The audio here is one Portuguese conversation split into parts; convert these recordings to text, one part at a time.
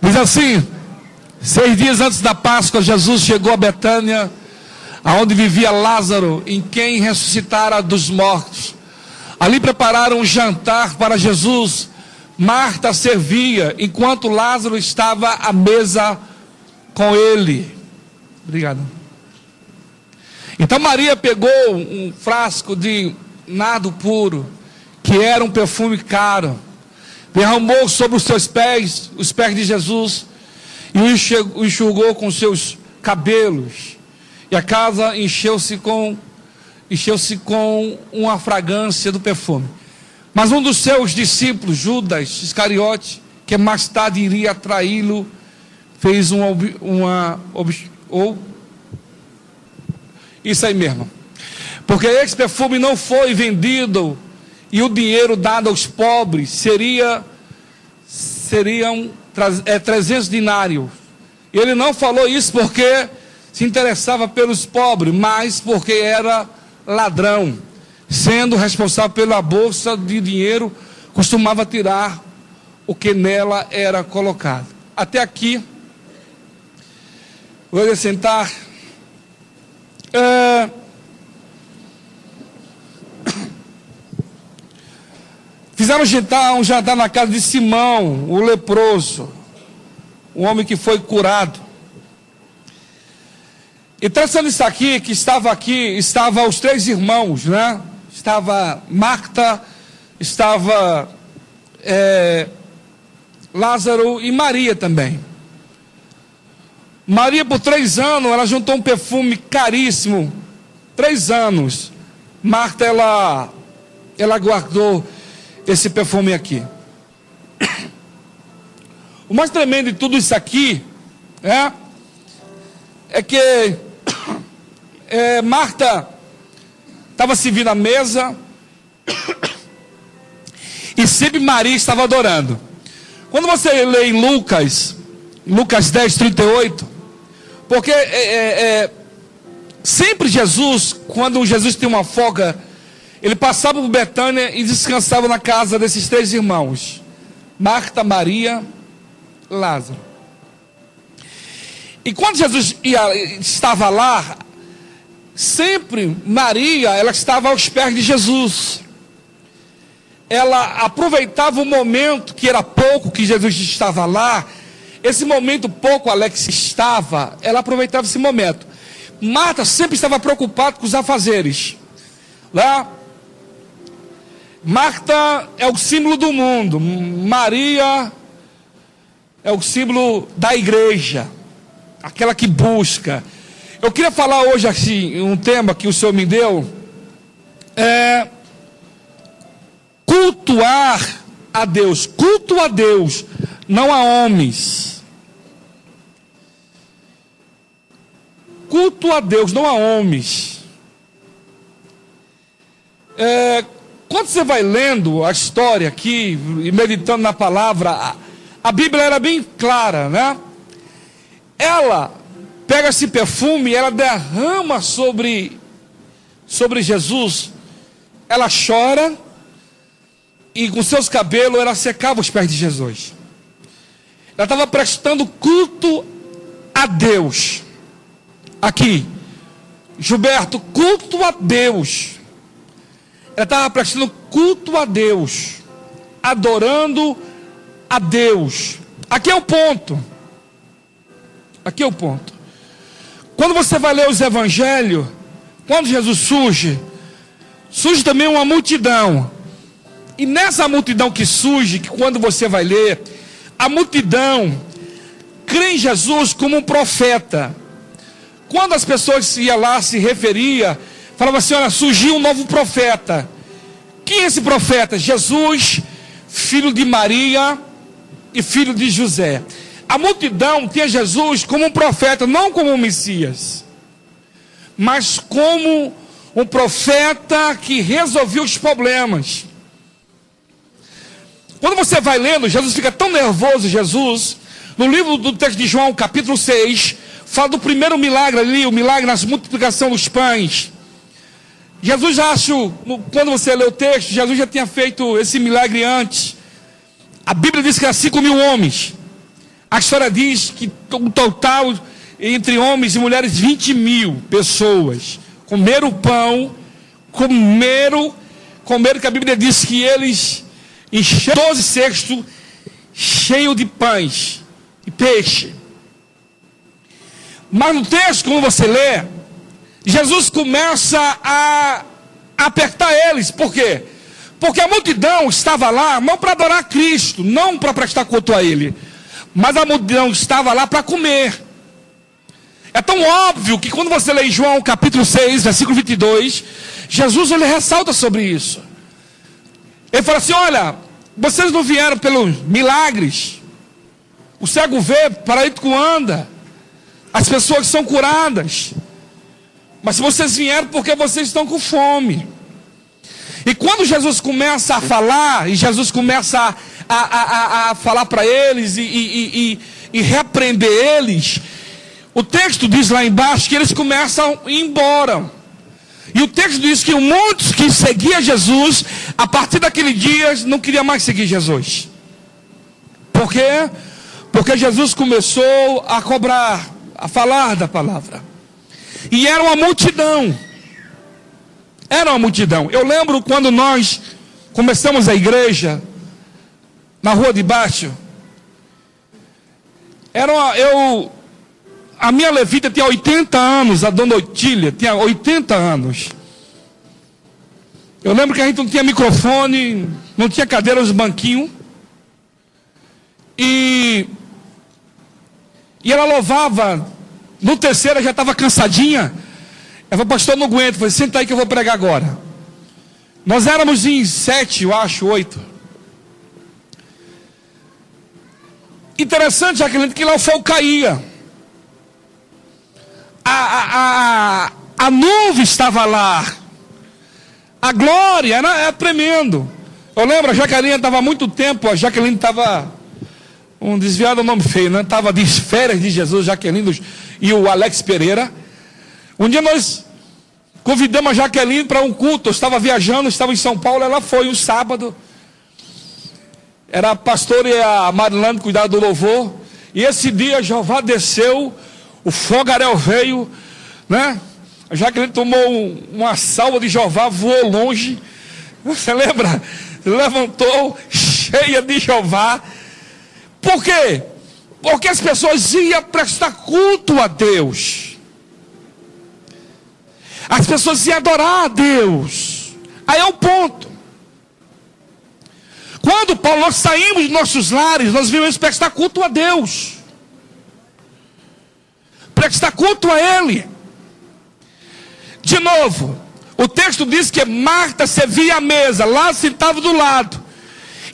Diz assim: 6 dias antes da Páscoa, Jesus chegou a Betânia, aonde vivia Lázaro, em quem ressuscitara dos mortos. Ali prepararam um jantar para Jesus. Marta servia, enquanto Lázaro estava à mesa com ele. Obrigado. Então Maria pegou um frasco de nardo puro, que era um perfume caro, derramou sobre os seus pés, os pés de Jesus, e o enxugou com seus cabelos. E a casa encheu-se com uma fragrância do perfume. Mas um dos seus discípulos, Judas Iscariote, que mais tarde iria traí-lo, fez isso aí mesmo. Porque esse perfume não foi vendido e o dinheiro dado aos pobres seriam 300 denários. Ele não falou isso porque se interessava pelos pobres, mas porque era ladrão, sendo responsável pela bolsa de dinheiro, costumava tirar o que nela era colocado. Até aqui, vou acrescentar. Fizeram um jantar na casa de Simão, o leproso, um homem que foi curado. Interessante isso aqui, que estavam os 3 irmãos, né? Estava Marta, estava Lázaro e Maria também. Maria, por 3 anos, ela juntou um perfume caríssimo. 3 anos. Marta, ela guardou esse perfume aqui. O mais tremendo de tudo isso aqui é que Marta estava servindo a mesa e sempre Maria estava adorando. Quando você lê em Lucas 10, 38, porque sempre Jesus, quando Jesus tinha uma folga, ele passava por Betânia e descansava na casa desses 3 irmãos: Marta, Maria, Lázaro. E quando Jesus estava lá, sempre Maria, ela estava aos pés de Jesus. Ela aproveitava o momento, que era pouco que Jesus estava lá. Esse momento pouco Alex estava, ela aproveitava esse momento. Marta sempre estava preocupada com os afazeres. Lá, Marta é o símbolo do mundo. Maria é o símbolo da igreja, aquela que busca. Eu queria falar hoje assim, um tema que o Senhor me deu, cultuar a Deus. Culto a Deus, não a homens. Culto a Deus, não a homens. Quando você vai lendo a história aqui e meditando na palavra, a Bíblia era bem clara, né? Ela pega esse perfume e ela derrama sobre Jesus. Ela chora e com seus cabelos ela secava os pés de Jesus. Ela estava prestando culto a Deus. Aqui, Gilberto, culto a Deus. Ela estava prestando culto a Deus, adorando a Deus. Aqui é o ponto. Aqui é o ponto. Quando você vai ler os evangelhos, quando Jesus surge também uma multidão. E nessa multidão que surge, que quando você vai ler, a multidão crê em Jesus como um profeta. Quando as pessoas iam lá, se referia, falava assim: olha, surgiu um novo profeta. Quem é esse profeta? Jesus, filho de Maria e filho de José. A multidão tinha Jesus como um profeta, não como um Messias, mas como um profeta que resolvia os problemas. Quando você vai lendo, Jesus fica tão nervoso, Jesus, no livro do texto de João, capítulo 6, fala do primeiro milagre ali, o milagre na multiplicação dos pães. Jesus quando você lê o texto, Jesus já tinha feito esse milagre antes. A Bíblia diz que eram 5.000 homens. A história diz que um total, entre homens e mulheres, 20.000 pessoas comeram o pão, comeram, que a Bíblia diz que eles encheram 12 cestos cheios de pães e peixe. Mas no texto, como você lê, Jesus começa a apertar eles. Por quê? Porque a multidão estava lá não para adorar Cristo, não para prestar culto a Ele, mas a multidão estava lá para comer. É tão óbvio que quando você lê em João capítulo 6, versículo 22, Jesus ele ressalta sobre isso. Ele fala assim: olha, vocês não vieram pelos milagres, o cego vê, o paralítico anda, as pessoas são curadas, mas vocês vieram porque vocês estão com fome. E quando Jesus começa a falar, e Jesus começa a falar para eles e repreender eles, o texto diz lá embaixo que eles começam a ir embora. E o texto diz que muitos que seguiam Jesus, a partir daquele dia, não queriam mais seguir Jesus. Por quê? Porque Jesus começou a cobrar, a falar da palavra. E era uma multidão. Era uma multidão. Eu lembro quando nós começamos a igreja, na rua de baixo, a minha levita tinha 80 anos, a dona Otília tinha 80 anos. Eu lembro que a gente não tinha microfone, não tinha cadeira, os banquinhos. E ela louvava. No terceiro, ela já estava cansadinha. Ela falou: pastor, não aguento. Eu falei: senta aí que eu vou pregar agora. Nós éramos em 7, eu acho, 8. Interessante, Jaqueline, que lá o fogo caía. A nuvem estava lá. A glória era tremendo. Eu lembro, a Jaqueline estava há muito tempo. A Jaqueline estava, um desviado nome feio, né? Estava de férias de Jesus, Jaqueline e o Alex Pereira. Um dia nós convidamos a Jaqueline para um culto. Eu estava viajando, estava em São Paulo. Ela foi um sábado. Era a pastora e a Marilane cuidaram do louvor. E esse dia Jeová desceu, o fogaréu veio, né? A Jaqueline tomou uma salva de Jeová, voou longe. Você lembra? Levantou, cheia de Jeová. Por quê? Porque as pessoas iam prestar culto a Deus. As pessoas iam adorar a Deus. Aí é o ponto. Quando, Paulo, nós saímos de nossos lares, nós viemos prestar culto a Deus. Prestar culto a Ele. De novo, o texto diz que Marta servia a mesa, lá sentava do lado,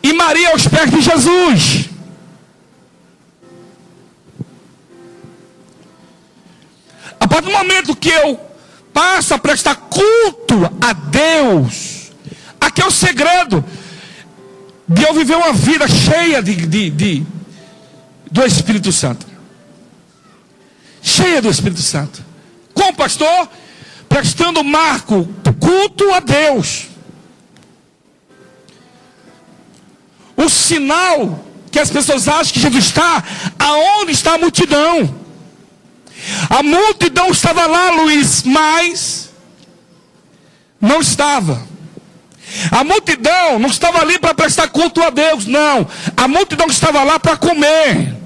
e Maria aos pés de Jesus. A partir do momento que eu passo a prestar culto a Deus, aqui é o segredo de eu viver uma vida cheia do Espírito Santo. Cheia do Espírito Santo. Como pastor? Prestando culto a Deus. O sinal que as pessoas acham que Jesus está, aonde está a multidão? A multidão estava lá, Luiz, mas não estava. A multidão não estava ali para prestar culto a Deus, não. A multidão estava lá para comer.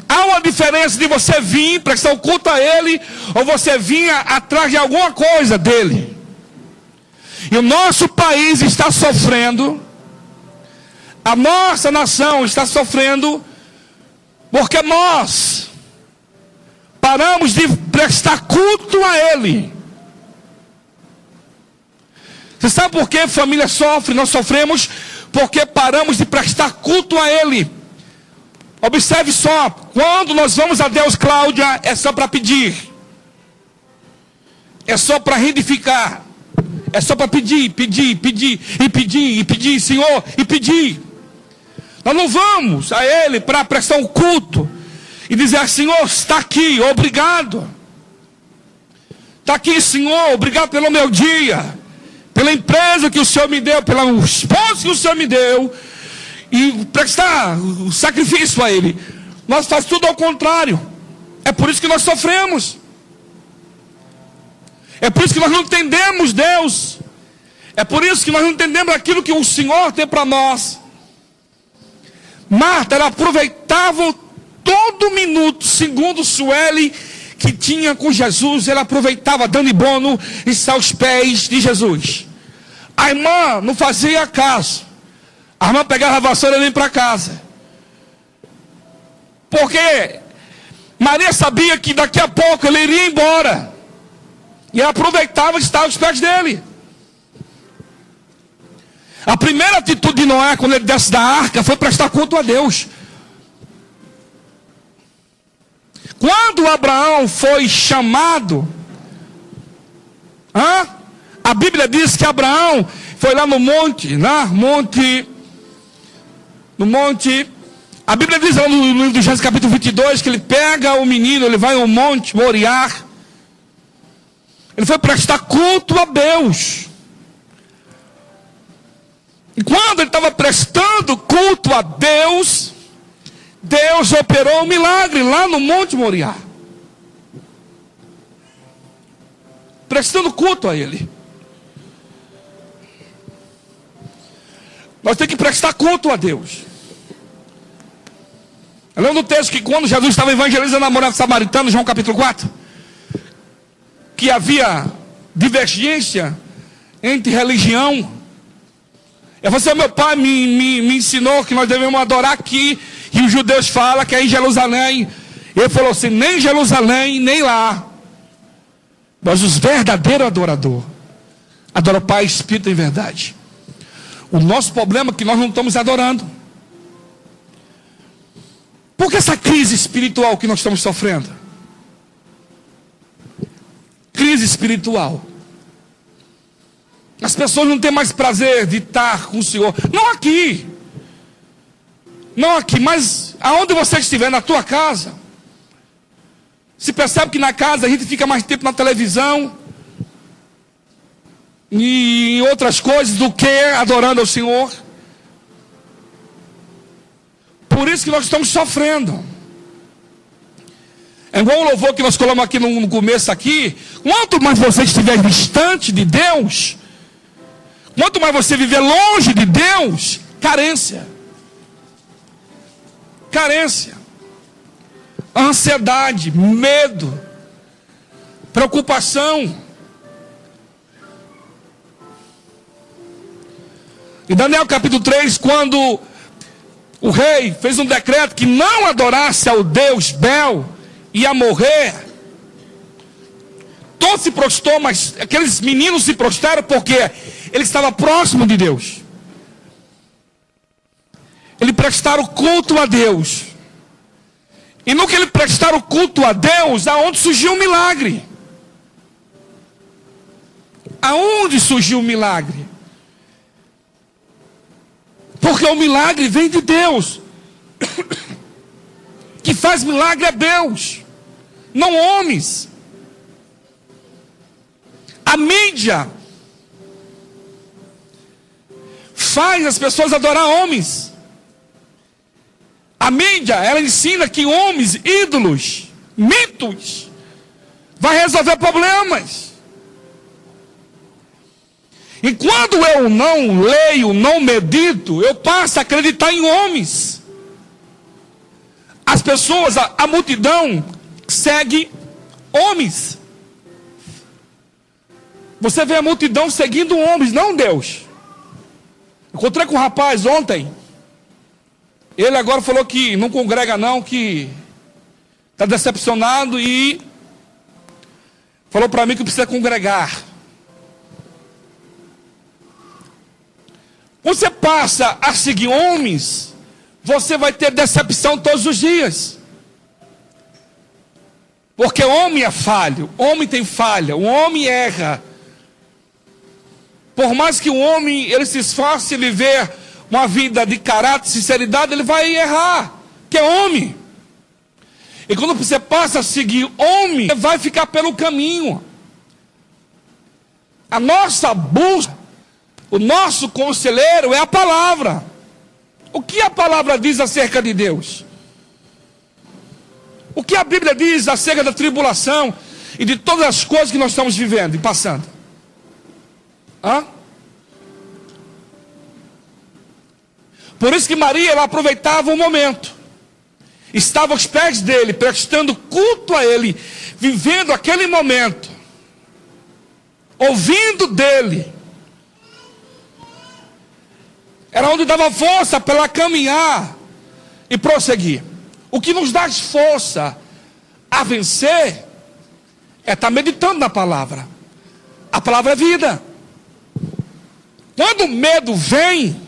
Há uma diferença de você vir prestar o culto a Ele, ou você vinha atrás de alguma coisa dele. E o nosso país está sofrendo, a nossa nação está sofrendo, porque nós paramos de prestar culto a Ele. Você sabe por que a família sofre? Nós sofremos porque paramos de prestar culto a Ele. Observe só, quando nós vamos a Deus, Cláudia, é só para pedir. É só para reedificar. É só para pedir, Senhor, e pedir. Nós não vamos a Ele para prestar um culto e dizer: Senhor, está aqui, obrigado. Está aqui, Senhor, obrigado pelo meu dia, pela empresa que o Senhor me deu, pelo esposo que o Senhor me deu. e prestar o sacrifício a Ele. Nós fazemos tudo ao contrário. É por isso que nós sofremos. É por isso que nós não entendemos Deus. É por isso que nós não entendemos aquilo que o Senhor tem para nós. Marta, ela aproveitava todo minuto, segundo Sueli, que tinha com Jesus, ela aproveitava dando bono e estar aos pés de Jesus. A irmã não fazia caso. A irmã pegava a vassoura e ia para casa. Porque Maria sabia que daqui a pouco ele iria embora. E ela aproveitava estar aos pés dele. A primeira atitude de Noé, quando ele desce da arca, foi prestar culto a Deus. Quando Abraão foi chamado, a Bíblia diz que Abraão foi lá no monte, a Bíblia diz lá no livro de Gênesis capítulo 22, que ele pega o menino, ele vai ao monte Moriá, ele foi prestar culto a Deus. E quando ele estava prestando culto a Deus, Deus operou um milagre lá no Monte Moriá. Prestando culto a Ele. Nós temos que prestar culto a Deus. Eu lembro do texto que quando Jesus estava evangelizando a mulher samaritana, João capítulo 4, que havia divergência entre religião. Eu falei assim, meu pai me ensinou que nós devemos adorar aqui. E os judeus falam que é em Jerusalém. Ele falou assim, nem em Jerusalém, nem lá. Mas os verdadeiros adoradores adoram o Pai, Espírito e verdade. O nosso problema é que nós não estamos adorando. Por que essa crise espiritual que nós estamos sofrendo? Crise espiritual. As pessoas não têm mais prazer de estar com o Senhor. Não aqui. Não aqui, mas aonde você estiver, na tua casa. Se percebe que na casa a gente fica mais tempo na televisão e em outras coisas do que adorando ao Senhor. Por isso que nós estamos sofrendo. É igual o louvor que nós colocamos aqui no começo aqui. Quanto mais você estiver distante de Deus, quanto mais você viver longe de Deus, carência. Carência. Ansiedade, medo, preocupação. Em Daniel capítulo 3, quando o rei fez um decreto que não adorasse ao Deus Bel, ia morrer. Todos se prostrou, mas aqueles meninos se prostraram porque ele estava próximo de Deus. Eles prestaram culto a Deus. E no que eles prestaram culto a Deus, aonde surgiu um milagre? Aonde surgiu o milagre? Porque o milagre vem de Deus. Que faz milagre é Deus, não homens. A mídia faz as pessoas adorar homens. A mídia, ela ensina que homens, ídolos, mitos, vai resolver problemas. E quando eu não leio, não medito, eu passo a acreditar em homens. As pessoas, a multidão, segue homens. Você vê a multidão seguindo homens, não Deus. Encontrei com um rapaz ontem. Ele agora falou que não congrega não, que está decepcionado e falou para mim que precisa congregar. Você passa a seguir homens, você vai ter decepção todos os dias. Porque homem é falho, homem tem falha, o homem erra. Por mais que o homem ele se esforce em viver uma vida de caráter, sinceridade, ele vai errar, que é homem. E quando você passa a seguir homem, você vai ficar pelo caminho. A nossa busca, o nosso conselheiro é a palavra. O que a palavra diz acerca de Deus? O que a Bíblia diz acerca da tribulação e de todas as coisas que nós estamos vivendo e passando? Hã? Por isso que Maria, ela aproveitava o momento. Estava aos pés dele, prestando culto a ele, vivendo aquele momento, ouvindo dele. Era onde dava força para ela caminhar e prosseguir. O que nos dá força a vencer é estar meditando na palavra. A palavra é vida. Quando o medo vem,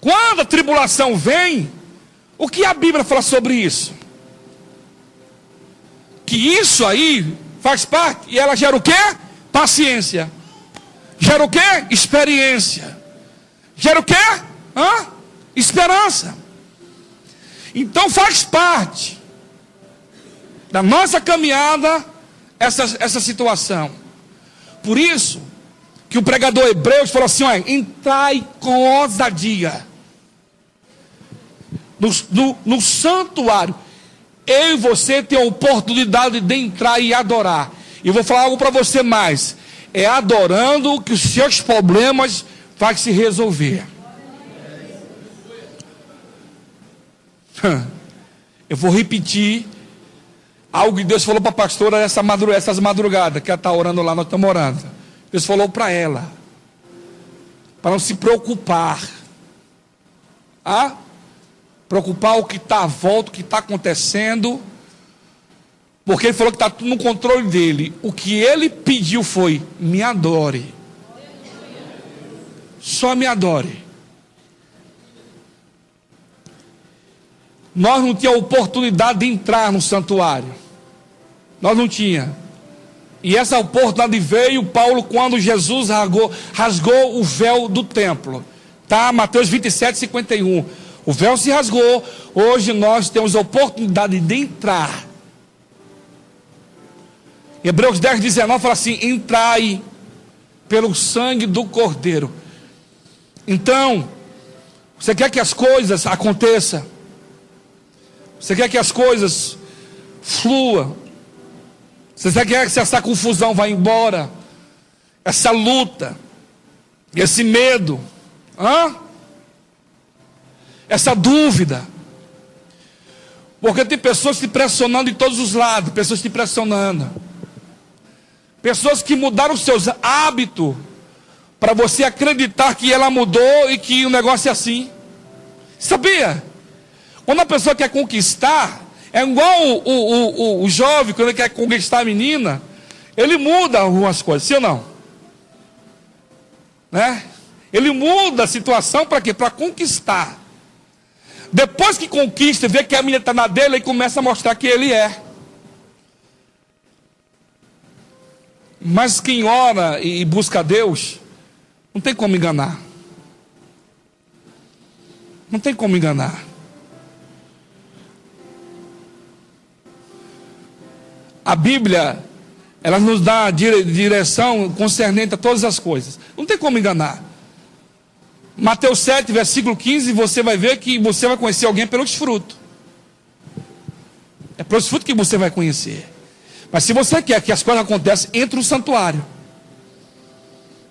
quando a tribulação vem, o que a Bíblia fala sobre isso? Que isso aí faz parte, e ela gera o quê? Paciência. Gera o quê? Experiência. Gera o quê? Esperança. Então faz parte da nossa caminhada essa situação. Por isso que o pregador Hebreus falou assim: olha, entrai com ousadia no santuário. Eu e você tem a oportunidade de entrar e adorar. E eu vou falar algo para você mais. É adorando que os seus problemas vão se resolver. Eu vou repetir algo que Deus falou para a pastora essas madrugadas, que ela está orando lá, nós estamos orando. Deus falou para ela, para não se preocupar. Preocupar o que está à volta, o que está acontecendo, porque Ele falou que está tudo no controle dele. O que Ele pediu foi: me adore. Só me adore. Nós não tínhamos oportunidade de entrar no santuário. Nós não tínhamos. E essa oportunidade veio, Paulo, quando Jesus rasgou o véu do templo. Mateus 27, 51. O véu se rasgou. Hoje nós temos a oportunidade de entrar. Hebreus 10, 19 fala assim: entrai pelo sangue do Cordeiro. Então, você quer que as coisas aconteçam? Você quer que as coisas fluam? Você quer que essa confusão vá embora? Essa luta, esse medo, essa dúvida. Porque tem pessoas te pressionando de todos os lados. Pessoas te pressionando. Pessoas que mudaram os seus hábitos para você acreditar que ela mudou e que o negócio é assim. Sabia? Quando a pessoa quer conquistar, é igual o jovem, quando ele quer conquistar a menina, ele muda algumas coisas, sim ou não? Né? Ele muda a situação para quê? Para conquistar. Depois que conquista, vê que a menina está na dele, ele começa a mostrar que ele é. Mas quem ora e busca a Deus, não tem como enganar. Não tem como enganar. A Bíblia, ela nos dá direção concernente a todas as coisas. Não tem como enganar. Mateus 7, versículo 15, você vai ver que você vai conhecer alguém pelos frutos. É pelos frutos que você vai conhecer. Mas se você quer que as coisas aconteçam, entre no santuário.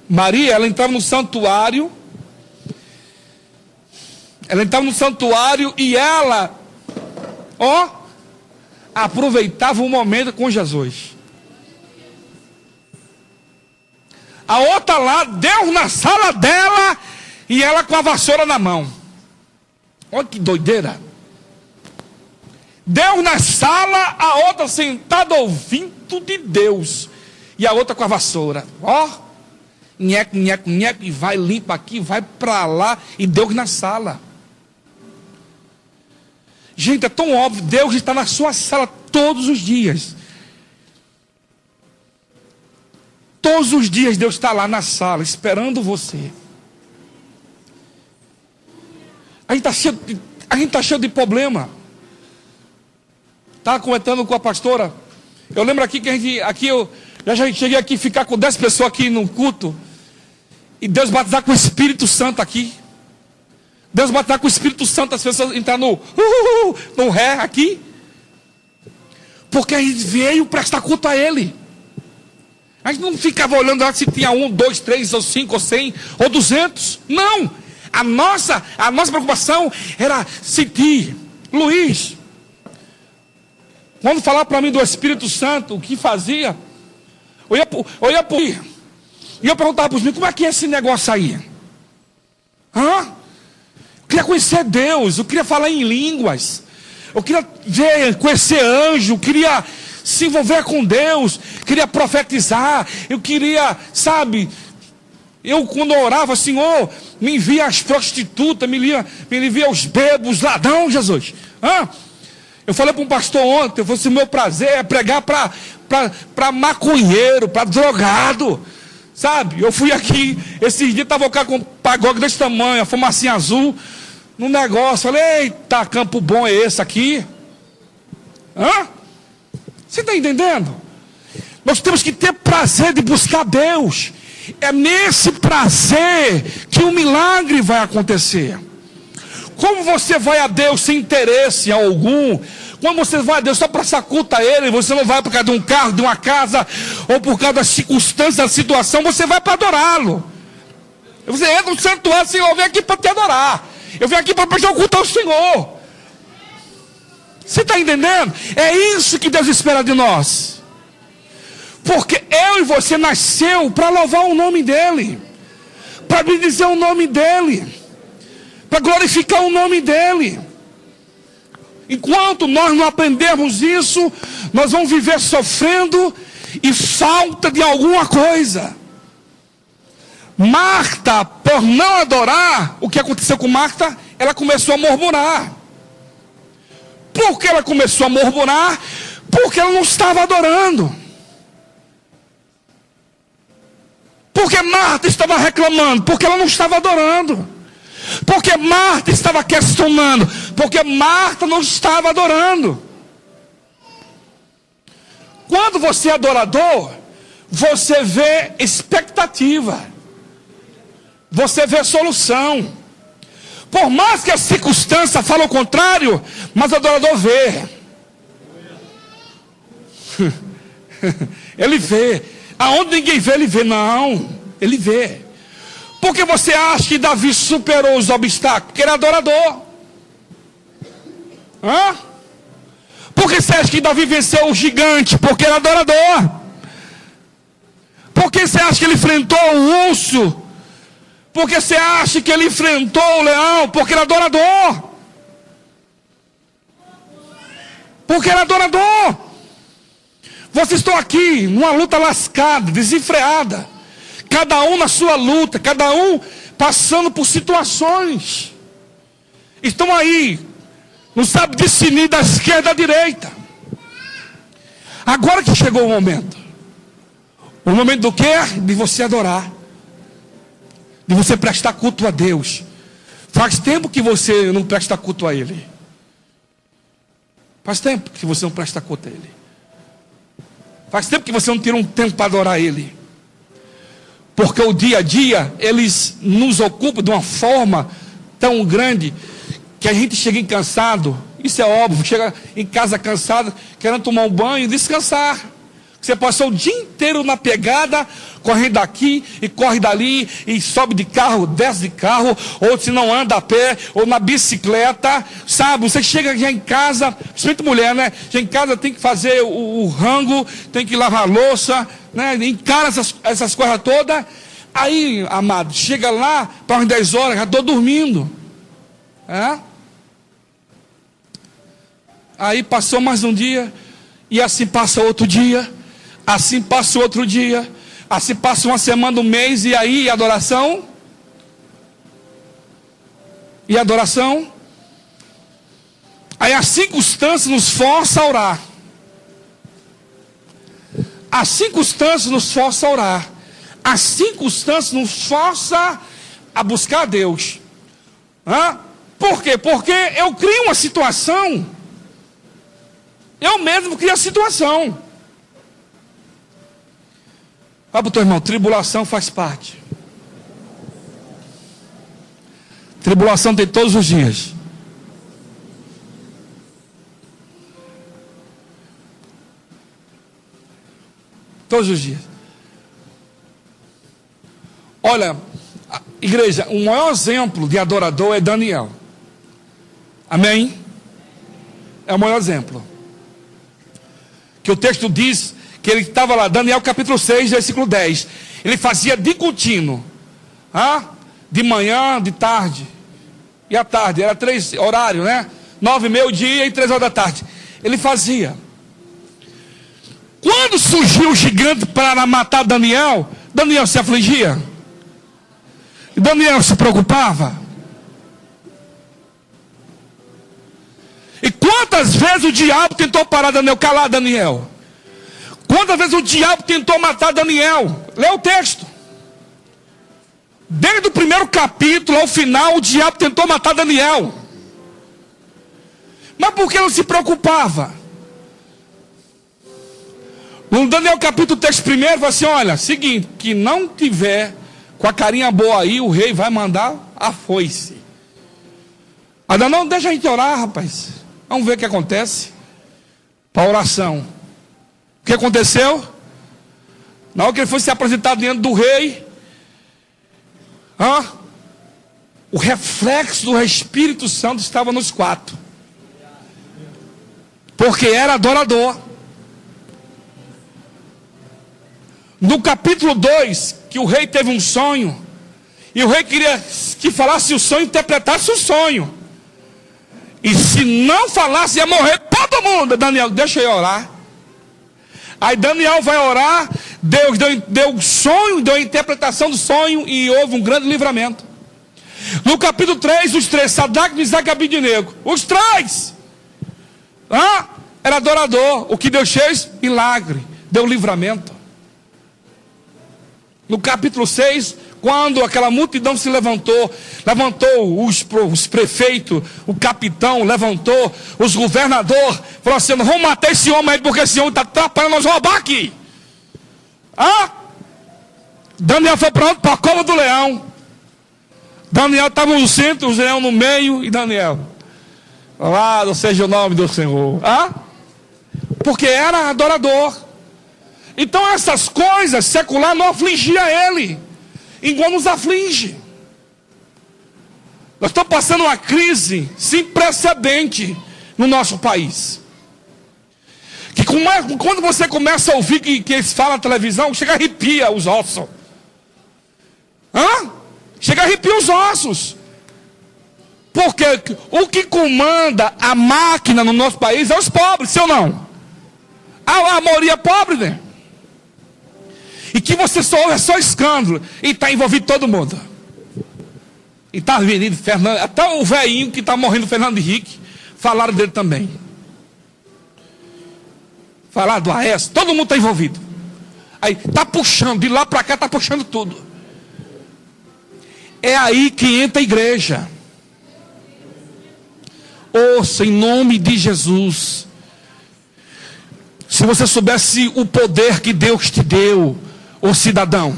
Maria, ela entrava no santuário. Ela entrava no santuário e ela, aproveitava o momento com Jesus. A outra lá, Deus na sala dela e ela com a vassoura na mão. Olha que doideira. Deus na sala, a outra sentada ouvindo de Deus e a outra com a vassoura. Nheco, nheco, nheco, e vai, limpa aqui, vai para lá, e Deus na sala. Gente, é tão óbvio, Deus está na sua sala todos os dias. Todos os dias Deus está lá na sala, esperando você. A gente está cheio de problema. Estava comentando com a pastora. Eu lembro aqui que eu já cheguei aqui a ficar com 10 pessoas aqui no culto. E Deus batizar com o Espírito Santo aqui. Deus batizar com o Espírito Santo, as pessoas entrar no ré aqui. Porque a gente veio prestar culto a Ele. A gente não ficava olhando lá se tinha 1, 2, 3, ou 5, ou 100, ou 200. Não. A nossa preocupação era sentir. Luiz, quando falar para mim do Espírito Santo, o que fazia, eu ia e eu perguntava para os meus, como é que é esse negócio aí? Eu queria conhecer Deus, eu queria falar em línguas, eu queria conhecer anjo, eu queria se envolver com Deus, queria profetizar, eu queria, sabe, eu quando eu orava, Senhor, me envia as prostitutas, me envia os bêbados, os ladrões, Jesus. Eu falei para um pastor ontem, eu falei assim, meu prazer é pregar para maconheiro, para drogado, sabe? Eu fui aqui, esses dias estava com um pagode desse tamanho, a fumacinha azul, no negócio, falei, eita, campo bom é esse aqui? Você está entendendo? Nós temos que ter prazer de buscar Deus. É nesse prazer que o milagre vai acontecer. Como você vai a Deus sem interesse algum? Quando você vai a Deus só para prestar culto a Ele, você não vai por causa de um carro, de uma casa, ou por causa das circunstâncias, da situação, você vai para adorá-lo. Você entra no santuário, Senhor, eu venho aqui para te adorar. Eu venho aqui para prestar culto ao Senhor. Você está entendendo? É isso que Deus espera de nós. Porque eu e você nasceu para louvar o nome dEle, para bendizer o nome dEle, para glorificar o nome dEle. Enquanto nós não aprendermos isso, nós vamos viver sofrendo e falta de alguma coisa. Marta, por não adorar, o que aconteceu com Marta? Ela começou a murmurar. Por que ela começou a murmurar? Porque ela não estava adorando. Porque Marta estava reclamando, porque ela não estava adorando. Porque Marta estava questionando, porque Marta não estava adorando. Quando você é adorador, você vê expectativa, você vê solução. Por mais que a circunstância fale o contrário, mas o adorador vê. Ele vê. Aonde ninguém vê, ele vê. Não, ele vê. Porque você acha que Davi superou os obstáculos? Porque ele é adorador. Porque você acha que Davi venceu o gigante? Porque ele é adorador. Porque você acha que ele enfrentou o urso? Porque você acha que ele enfrentou o leão? Porque ele é adorador. Porque ele é adorador. Vocês estão aqui numa luta lascada, desenfreada. Cada um na sua luta, cada um passando por situações. Estão aí, não sabe discernir da esquerda à direita. Agora que chegou o momento. O momento do quê? De você adorar. De você prestar culto a Deus. Faz tempo que você não presta culto a Ele. Faz tempo que você não presta culto a Ele. Faz tempo que você não tira um tempo para adorar Ele. Porque o dia a dia, eles nos ocupam de uma forma tão grande, que a gente chega cansado. Isso é óbvio, chega em casa cansado, querendo tomar um banho e descansar. Você passou o dia inteiro na pegada, correndo daqui e corre dali, e sobe de carro, desce de carro, ou se não anda a pé, ou na bicicleta, sabe? Você chega já em casa, principalmente mulher, né? Já em casa tem que fazer o rango, tem que lavar a louça, né? Encara essas coisas todas. Aí, amado, chega lá, para umas 10 horas, já estou dormindo. Aí passou mais um dia, e assim passa outro dia, assim passa outro dia, assim passa uma semana, um mês, e aí adoração? E adoração? Aí as circunstâncias nos forçam a orar. As circunstâncias nos forçam a orar. As circunstâncias nos forçam a buscar a Deus. Por quê? Porque eu crio uma situação. Eu mesmo crio a situação. Fala para o teu irmão, tribulação faz parte. Tribulação tem todos os dias. Todos os dias. Olha, igreja, o maior exemplo de adorador é Daniel. Amém? É o maior exemplo. Que o texto diz que ele estava lá, Daniel capítulo 6, versículo 10. Ele fazia de contínuo. De manhã, de tarde. E à tarde, era 3 horários, né? 9, meio-dia e 3 horas da tarde. Ele fazia. Quando surgiu o gigante para matar Daniel, Daniel se afligia. Daniel se preocupava. E quantas vezes o diabo tentou parar Daniel, calar Daniel? Quantas vezes o diabo tentou matar Daniel? Lê o texto. Desde o primeiro capítulo ao final, o diabo tentou matar Daniel. Mas por que não se preocupava? No Daniel capítulo 3 primeiro, vai assim, olha, seguinte, que não tiver com a carinha boa aí, o rei vai mandar a foice. Ainda não, deixa a gente orar, rapaz. Vamos ver o que acontece. Para a oração. O que aconteceu? Na hora que ele foi se apresentar diante do rei, o reflexo do Espírito Santo estava nos 4. Porque era adorador. No capítulo 2, que o rei teve um sonho, e o rei queria que falasse o sonho, interpretasse o sonho. E se não falasse, ia morrer todo mundo. Daniel, deixa eu orar. Aí Daniel vai orar, Deus deu o sonho, deu a interpretação do sonho, e houve um grande livramento. No capítulo 3, os 3, Sadraque, Mesaque e Abednego, os 3, era adorador. O que Deus fez? Milagre, deu livramento. No capítulo 6, quando aquela multidão se levantou os prefeitos, o capitão levantou, os governadores, falou assim, não vamos matar esse homem aí, porque esse homem está atrapalhando nós roubar aqui. Daniel foi para onde? Para a cova do leão. Daniel estava no centro, os leão no meio, e Daniel, louvado seja o nome do Senhor. Porque era adorador. Então essas coisas seculares não afligiam ele, igual nos aflige. Nós estamos passando uma crise sem precedente no nosso país. Que quando você começa a ouvir que eles falam na televisão, chega a arrepia os ossos. Chega a arrepia os ossos. Porque o que comanda a máquina no nosso país é os pobres, sim ou não? A maioria é pobre, né? E que você só ouve só escândalo. E está envolvido todo mundo. E está vindo Fernando, até o velhinho que está morrendo, Fernando Henrique, falaram dele também. Falaram do Aécio, todo mundo está envolvido. Aí está puxando, de lá para cá está puxando tudo. É aí que entra a igreja. Ouça em nome de Jesus. Se você soubesse o poder que Deus te deu, ô cidadão,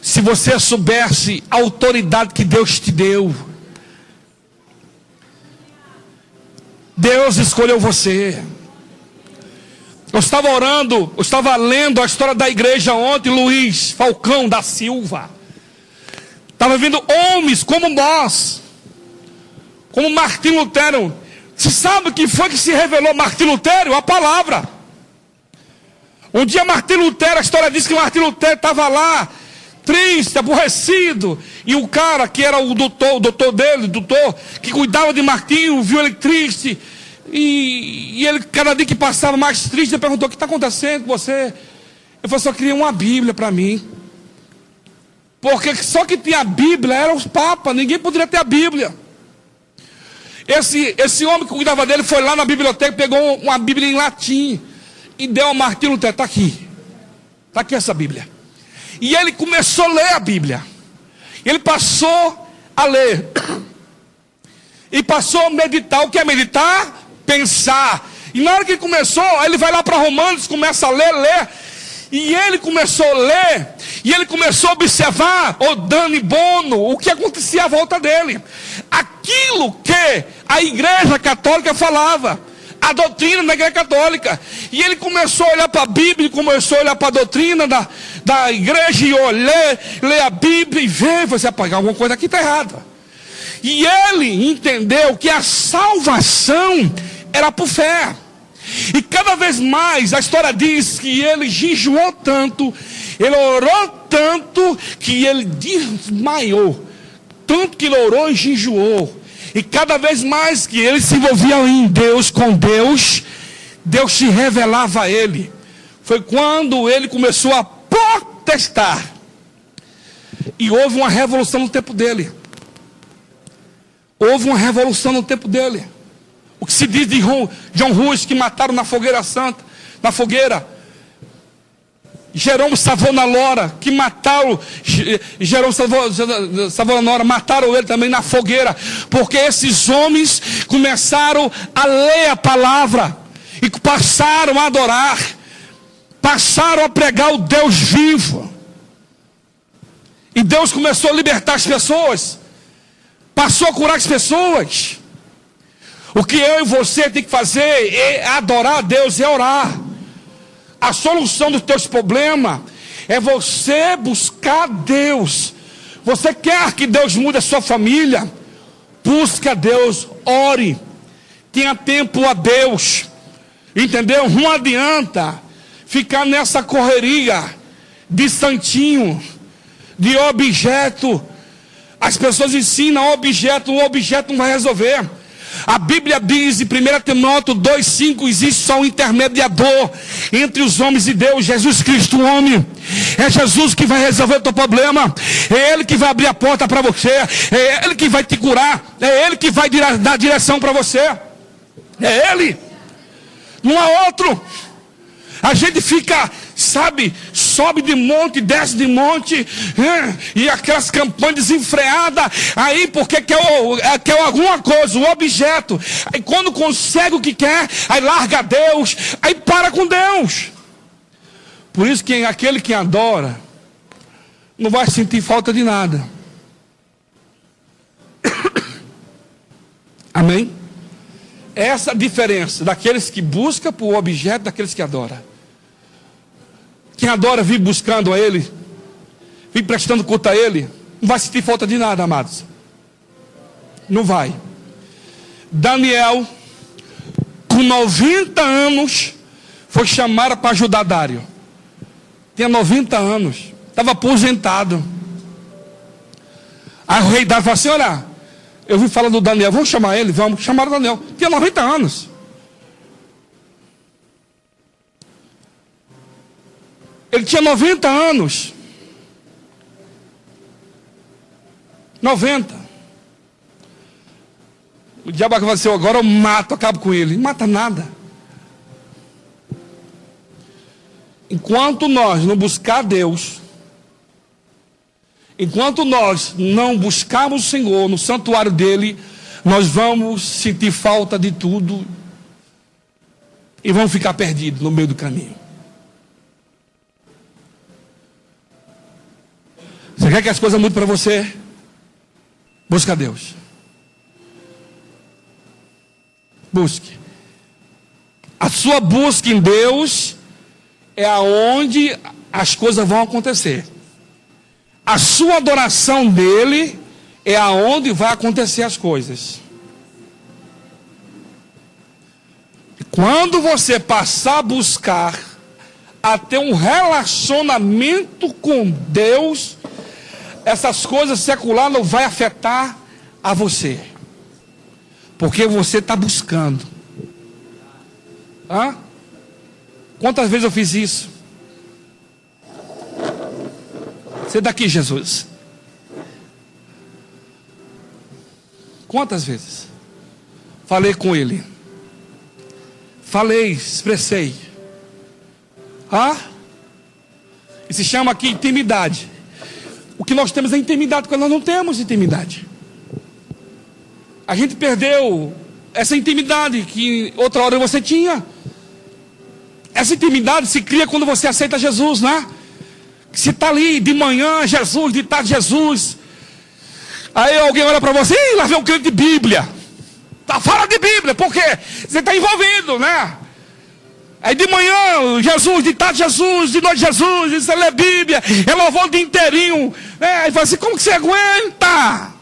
se você soubesse a autoridade que Deus te deu, Deus escolheu você. Eu estava orando, eu estava lendo a história da igreja ontem, Luiz Falcão da Silva. Estava vendo homens como nós, como Martim Lutero. Você sabe o que foi que se revelou Martim Lutero? A palavra. Um dia Martim Lutero, a história diz que Martim Lutero estava lá, triste, aborrecido. E o cara que era o doutor dele, que cuidava de Martinho, viu ele triste. E ele, cada dia que passava mais triste, ele perguntou, o que está acontecendo com você? Ele falou, só queria uma Bíblia para mim. Porque só que tinha a Bíblia eram os papas, ninguém poderia ter a Bíblia. Esse homem que cuidava dele foi lá na biblioteca, pegou uma Bíblia em latim e deu a Martim Lutero, está aqui essa Bíblia. E ele começou a ler a Bíblia. Ele passou a ler. E passou a meditar. O que é meditar? Pensar. E na hora que ele começou, ele vai lá para Romanos, começa a ler. E ele começou a ler. E ele começou a observar, o dano e bono, o que acontecia à volta dele. Aquilo que a igreja católica falava, a doutrina da igreja católica. E ele começou a olhar para a Bíblia, começou a olhar para a doutrina da igreja, e ler a Bíblia e ver, você apagar alguma coisa aqui está errada. E ele entendeu que a salvação era por fé. E cada vez mais a história diz que ele jejuou tanto, ele orou tanto, que ele desmaiou. Tanto que ele orou e jejuou. E cada vez mais que ele se envolvia em Deus, com Deus, Deus se revelava a ele. Foi quando ele começou a protestar. E houve uma revolução no tempo dele. Houve uma revolução no tempo dele. O que se diz de John Hus, que mataram na fogueira santa, na fogueira. Jerônimo Savonarola, que mataram Jerônimo Savonarola, mataram ele também na fogueira, porque esses homens começaram a ler a palavra e passaram a adorar, passaram a pregar o Deus vivo, e Deus começou a libertar as pessoas, passou a curar as pessoas. O que eu e você tem que fazer é adorar a Deus, é orar. A solução dos teus problemas é você buscar Deus. Você quer que Deus mude a sua família? Busque a Deus, ore, tenha tempo a Deus, entendeu? Não adianta ficar nessa correria de santinho, de objeto. As pessoas ensinam o objeto não vai resolver. A Bíblia diz em 1 Timóteo 2,5, existe só um intermediador entre os homens e Deus, Jesus Cristo, o homem. É Jesus que vai resolver o teu problema, é Ele que vai abrir a porta para você, é Ele que vai te curar, é Ele que vai dar direção para você, é Ele, não há outro. A gente fica, sabe, sobe de monte, desce de monte, e aquelas campanhas desenfreadas, aí porque quer alguma coisa, um objeto, aí quando consegue o que quer, aí larga Deus, aí para com Deus. Por isso que aquele que adora, não vai sentir falta de nada. Amém? Essa é a diferença daqueles que buscam por objeto, daqueles que adoram. Quem adora vive buscando a Ele, vive prestando culto a Ele, não vai sentir falta de nada, amados. Não vai. Daniel, com 90 anos, foi chamado para ajudar Dário. Tinha 90 anos, estava aposentado. Aí o rei Dário falou assim: olha, eu vim falar do Daniel, vamos chamar ele, vamos chamar o Daniel. Tinha 90 anos. Ele tinha 90 anos. 90. O diabo vai dizer: agora eu mato, acabo com ele. Não mata nada. Enquanto nós não buscar Deus, enquanto nós não buscarmos o Senhor no santuário dele, nós vamos sentir falta de tudo e vamos ficar perdidos no meio do caminho. Você quer que as coisas mudem para você? Busca Deus. Busque. A sua busca em Deus é aonde as coisas vão acontecer. A sua adoração dele é aonde vai acontecer as coisas. Quando você passar a buscar, a ter um relacionamento com Deus, essas coisas seculares não vai afetar a você, porque você está buscando. Quantas vezes eu fiz isso? Você daqui, Jesus. Quantas vezes? Falei com ele. Falei, expressei. E se chama aqui intimidade. O que nós temos é intimidade, porque nós não temos intimidade. A gente perdeu essa intimidade que outra hora você tinha. Essa intimidade se cria quando você aceita Jesus, né? Se está ali de manhã Jesus, de tarde Jesus. Aí alguém olha para você, e lá vem um crente de Bíblia. Tá fora de Bíblia, por quê? Você está envolvido, né? Aí de manhã Jesus, de tarde Jesus, de noite Jesus, e você lê Bíblia, é louvor o dia inteirinho. Aí fala assim, como que você aguenta?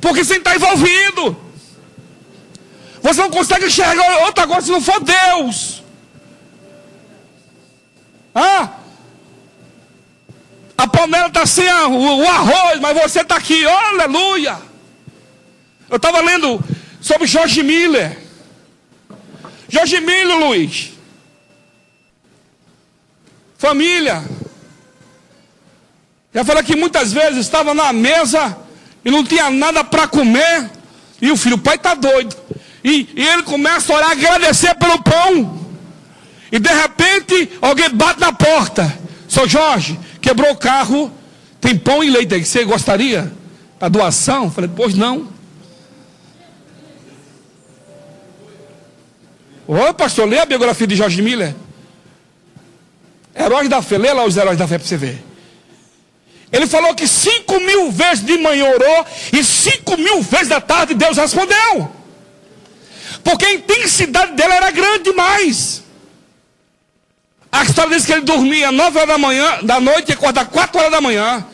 Porque você está envolvido. Você não consegue enxergar outra coisa se não for Deus. A panela está sem o arroz, mas você está aqui, oh, aleluia. Eu estava lendo sobre George Miller. George Miller, Luiz. Família. Já falei que muitas vezes estava na mesa e não tinha nada para comer. E o filho, o pai está doido. E ele começa a orar, agradecer pelo pão. E de repente, alguém bate na porta. Seu Jorge, quebrou o carro, tem pão e leite aí, você gostaria? A doação? Falei, pois não. Ô pastor, lê a biografia de George Miller. Heróis da Fé, lê lá os Heróis da Fé para você ver. Ele falou que 5.000 vezes de manhã orou e 5.000 vezes da tarde Deus respondeu. Porque a intensidade dele era grande demais. A história diz que ele dormia 9 horas da noite e acordava 4 horas da manhã.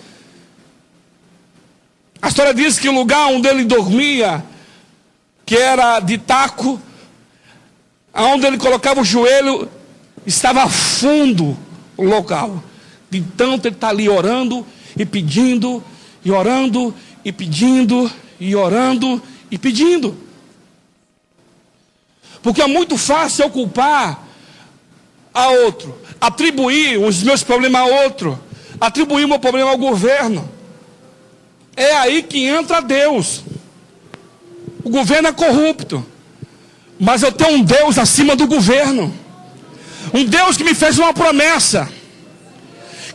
A história diz que o lugar onde ele dormia, que era de taco, aonde ele colocava o joelho, estava fundo o local. De tanto ele está ali orando e pedindo, e orando e pedindo, e orando e pedindo. Porque é muito fácil eu culpar a outro, atribuir os meus problemas a outro, atribuir o meu problema ao governo. É aí que entra Deus. O governo é corrupto, mas eu tenho um Deus acima do governo, um Deus que me fez uma promessa,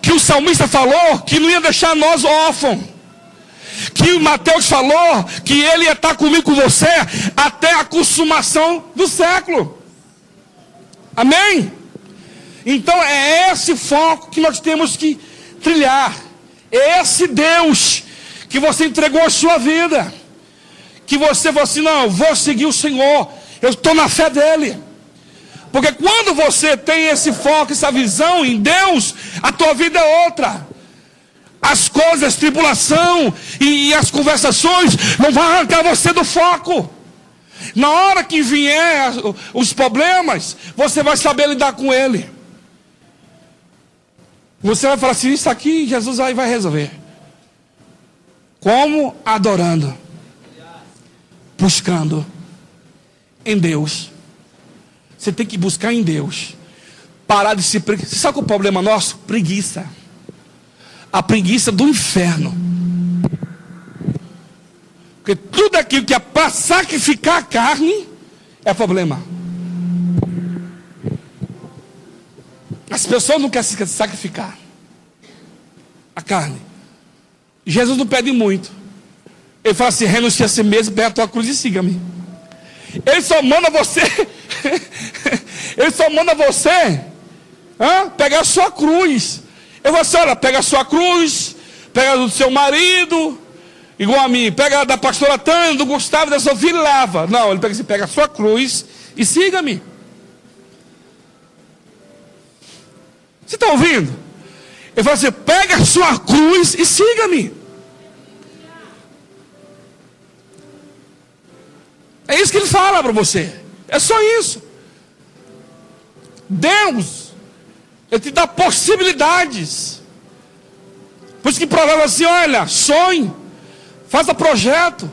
que o salmista falou que não ia deixar nós órfãos, que o Mateus falou que ele ia estar comigo, com você, até a consumação do século. Amém? Então é esse foco que nós temos que trilhar. É esse Deus que você entregou a sua vida, que você falou assim, não, eu vou seguir o Senhor, eu estou na fé dele. Porque quando você tem esse foco, essa visão em Deus, a tua vida é outra. As coisas, a tribulação e as conversações não vão arrancar você do foco. Na hora que vier os problemas, você vai saber lidar com ele. Você vai falar assim, isso aqui Jesus aí vai resolver. Como? Adorando, buscando em Deus. Você tem que buscar em Deus. Parar de se preguiçar. Você sabe qual é o problema nosso? Preguiça. A preguiça do inferno. Porque tudo aquilo que é para sacrificar a carne é problema. As pessoas não querem se sacrificar a carne. Jesus não pede muito. Ele fala assim, renuncia a si mesmo, pega a tua cruz e siga-me. Ele só manda você ele só manda você pegar a sua cruz. Eu vou assim, olha, pega a sua cruz, pega do seu marido, igual a mim, pega da pastora Tânia, do Gustavo, da sua filha e leva. Não, ele pega assim, pega a sua cruz e siga-me. Você está ouvindo? Ele fala assim, pega a sua cruz e siga-me. É isso que ele fala para você. É só isso. Deus, ele te dá possibilidades. Por isso que prova assim, olha, sonhe, faça projeto.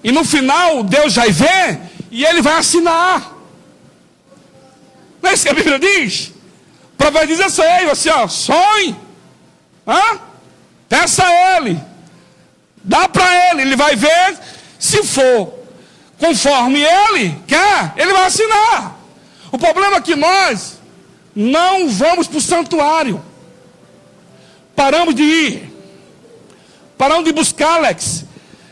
E no final, Deus vai ver e ele vai assinar. Não é isso que a Bíblia diz? O profeta diz isso aí, assim, ó, sonhe. Peça a ele. Dá para ele vai ver. Se for conforme ele quer, ele vai assinar. O problema é que nós não vamos para o santuário. Paramos de ir. Paramos de buscar, Alex.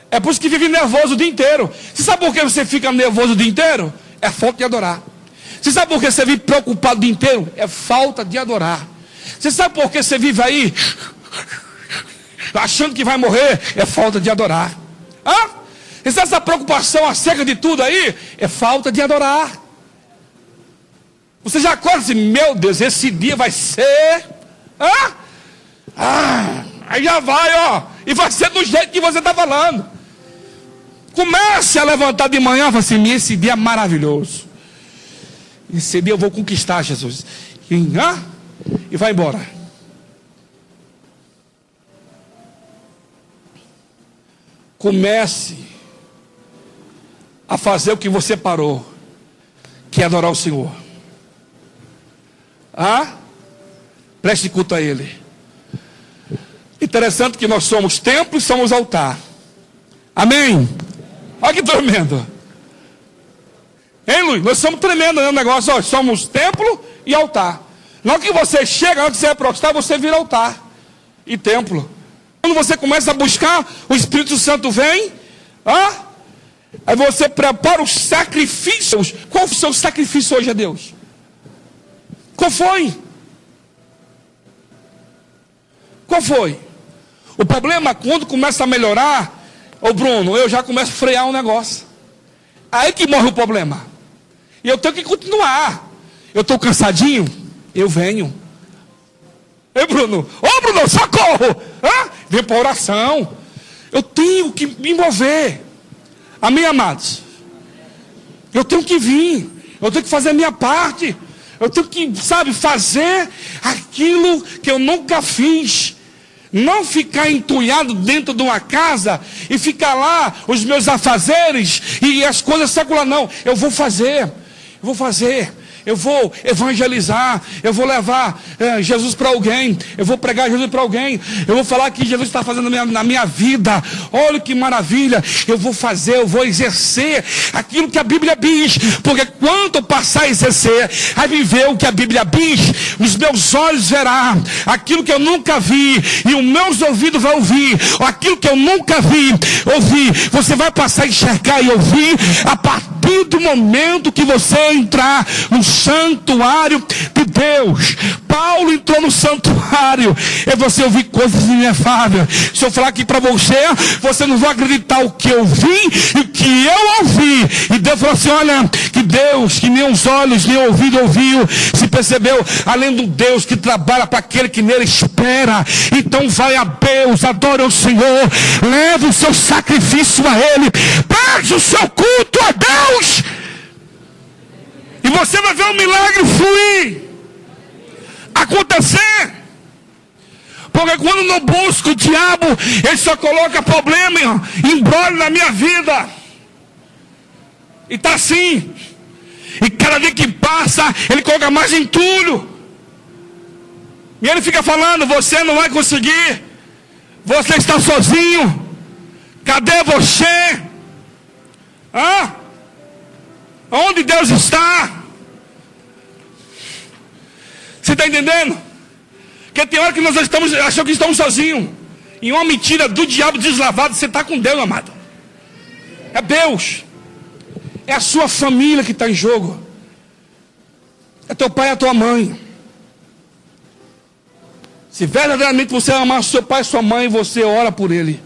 É por isso que vive nervoso o dia inteiro. Você sabe por que você fica nervoso o dia inteiro? É falta de adorar. Você sabe por que você vive preocupado o dia inteiro? É falta de adorar. Você sabe por que você vive aí achando que vai morrer? É falta de adorar. Essa preocupação acerca de tudo aí é falta de adorar. Você já acorda assim, meu Deus, esse dia vai ser... aí já vai, e vai ser do jeito que você está falando. Comece a levantar de manhã e fala assim, esse dia é maravilhoso. Esse dia eu vou conquistar, Jesus. E vai embora. Comece a fazer o que você parou, que é adorar o Senhor. Preste culto a Ele. Interessante que nós somos templo e somos altar. Amém? Olha que tremendo. Hein, Luiz? Nós somos tremendo no negócio. Somos templo e altar. Na hora que você chega, na hora que você é prostrar, você vira altar e templo. Quando você começa a buscar, o Espírito Santo vem. Aí você prepara os sacrifícios. Qual foi o seu sacrifício hoje a Deus? Qual foi? Qual foi? O problema, quando começa a melhorar, Bruno, eu já começo a frear um negócio. Aí que morre o problema. E eu tenho que continuar. Eu estou cansadinho, eu venho. Ei, Bruno, Bruno, socorro! Vem para oração. Eu tenho que me mover. Amém, amados? Eu tenho que vir. Eu tenho que fazer a minha parte. Eu tenho que, fazer aquilo que eu nunca fiz. Não ficar entulhado dentro de uma casa e ficar lá os meus afazeres e as coisas seculares. Não, eu vou fazer. Eu vou evangelizar, eu vou levar Jesus para alguém, eu vou pregar Jesus para alguém, eu vou falar que Jesus está fazendo na minha vida. Olha que maravilha, eu vou fazer, eu vou exercer aquilo que a Bíblia diz, porque quando eu passar a exercer, a viver o que a Bíblia diz, os meus olhos verão aquilo que eu nunca vi, e os meus ouvidos vão ouvir aquilo que eu nunca vi, ouvir. Você vai passar a enxergar e ouvir a partir do momento que você entrar no santuário de Deus. Paulo entrou no santuário e você ouvir coisas inefáveis. Se eu falar aqui para você, você não vai acreditar o que eu vi e o que eu ouvi. E Deus falou assim, olha, que Deus, que nem os olhos, nem o ouvido ouviu, se percebeu, além do Deus que trabalha para aquele que nele espera. Então vai a Deus, adore o Senhor, leve o seu sacrifício a Ele, pegue o seu culto a Deus, e você vai ver um milagre fluir, acontecer. Porque quando não busco o diabo, ele só coloca problema, embrolho na minha vida. E está assim. E cada dia que passa, ele coloca mais entulho. E ele fica falando, você não vai conseguir. Você está sozinho. Cadê você? Onde Deus está? Você está entendendo? Porque tem hora que nós achamos que estamos sozinhos. E uma mentira do diabo deslavado, você está com Deus, amado. É Deus. É a sua família que está em jogo. É teu pai e a tua mãe. Se verdadeiramente você amar seu pai e sua mãe, você ora por ele.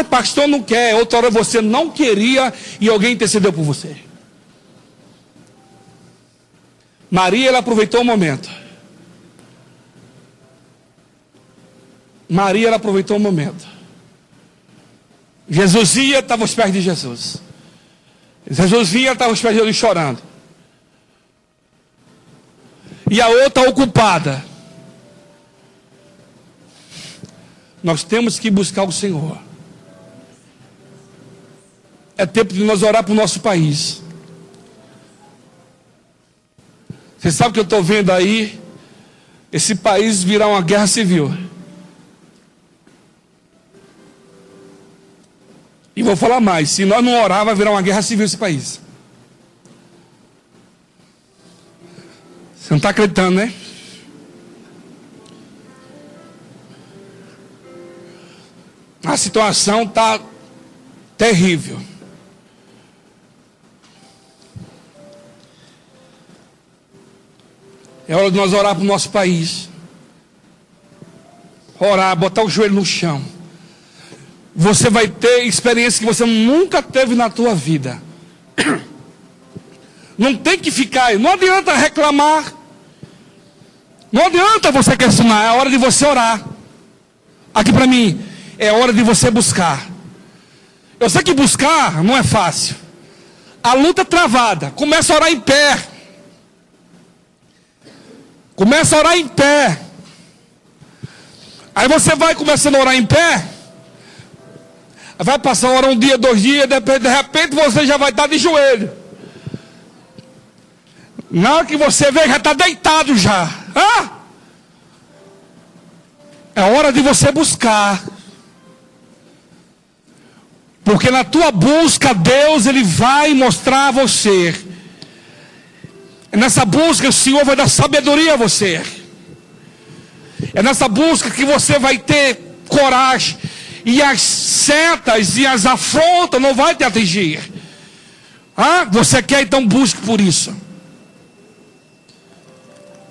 Pastor não quer. Outra hora você não queria e alguém intercedeu por você. Maria, ela aproveitou o momento. Maria, ela aproveitou o momento. Jesus ia, estava aos pés de Jesus. Jesus vinha, estava aos pés de Jesus chorando. E a outra ocupada. Nós temos que buscar o Senhor. É tempo de nós orar para o nosso país. Você sabe o que eu estou vendo aí? Esse país virar uma guerra civil. E vou falar mais, se nós não orar, vai virar uma guerra civil esse país. Você não está acreditando, né? A situação está terrível. É hora de nós orar para o nosso país. Orar, botar o joelho no chão. Você vai ter experiência que você nunca teve na tua vida. Não tem que ficar, não adianta reclamar. Não adianta você questionar, é hora de você orar. Aqui para mim, é hora de você buscar. Eu sei que buscar não é fácil. A luta é travada. Começa a orar em pé. Começa a orar em pé. Aí você vai começando a orar em pé. Vai passar uma hora, um dia, 2 dias. De repente você já vai estar de joelho. Na hora que você vê, já está deitado já. É hora de você buscar. Porque na tua busca, Deus, Ele vai mostrar a você. É nessa busca que o Senhor vai dar sabedoria a você. É nessa busca que você vai ter coragem. E as setas e as afrontas não vai te atingir. Você quer, então busque por isso.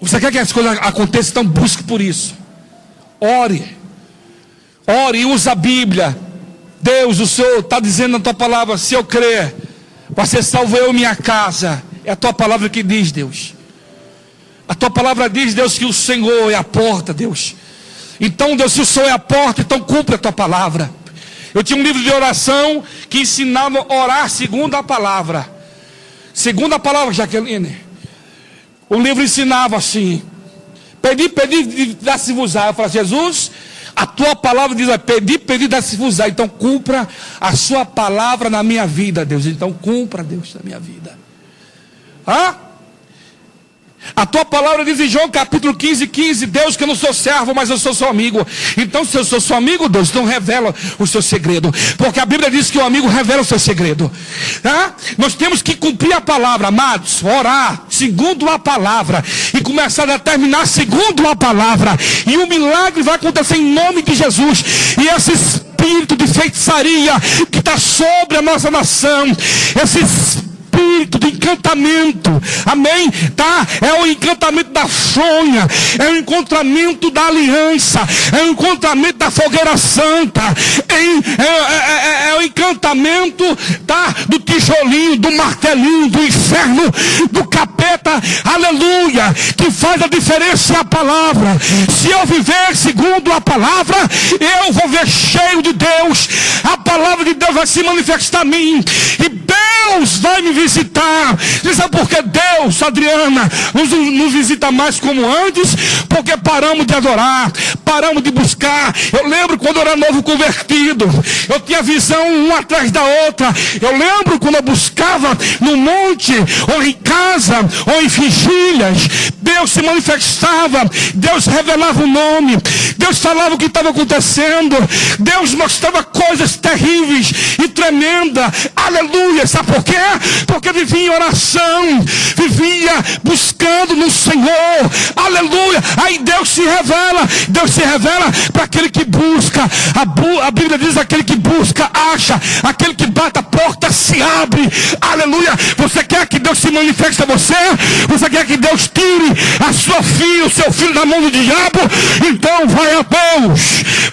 Você quer que as coisas aconteçam, então busque por isso. Ore. Ore e use a Bíblia. Deus, o Senhor está dizendo na tua palavra, se eu crer, vai ser salvo eu e minha casa. É a tua palavra que diz, Deus. A tua palavra diz, Deus, que o Senhor é a porta, Deus. Então, Deus, se o Senhor é a porta, então cumpre a tua palavra. Eu tinha um livro de oração que ensinava a orar segundo a palavra. Segundo a palavra, Jaqueline. O livro ensinava assim: pedi, dá-se-vos-á. Eu falei, Jesus, a tua palavra diz, pedi, dá-se-vos-á. Então cumpra a sua palavra na minha vida, Deus. Então cumpra, Deus, na minha vida. A tua palavra diz em João capítulo 15, Deus, que eu não sou servo, mas eu sou seu amigo. Então se eu sou seu amigo, Deus, então revela o seu segredo. Porque a Bíblia diz que o amigo revela o seu segredo. Nós temos que cumprir a palavra, amados. Orar segundo a palavra. E começar a terminar segundo a palavra. E o milagre vai acontecer em nome de Jesus. E esse espírito de feitiçaria que está sobre a nossa nação, esse espírito de encantamento, amém? É o encantamento da fronha, é o encantamento da aliança, é o encantamento da fogueira santa, é o encantamento do tijolinho, do martelinho, do inferno, do capeta, aleluia, que faz a diferença a palavra. Se eu viver segundo a palavra, eu vou ver cheio de Deus, a palavra de Deus vai se manifestar a mim, e Deus vai me visitar. Você sabe por que Deus, Adriana, nos visita mais como antes? Porque paramos de adorar, paramos de buscar. Eu lembro quando eu era novo convertido, eu tinha visão uma atrás da outra. Eu lembro quando eu buscava no monte, ou em casa, ou em vigílias, Deus se manifestava, Deus revelava o nome, Deus falava o que estava acontecendo, Deus mostrava coisas terríveis e tremendas, aleluia. Sabe por quê? Porque vivia em oração, vivia buscando no Senhor, aleluia. Aí Deus se revela para aquele que busca. A Bíblia diz: aquele que busca, acha, aquele que bate, a porta se abre, aleluia. Você quer que Deus se manifeste a você? Você quer que Deus tire a sua filha, o seu filho da mão do diabo? Então vai a Deus,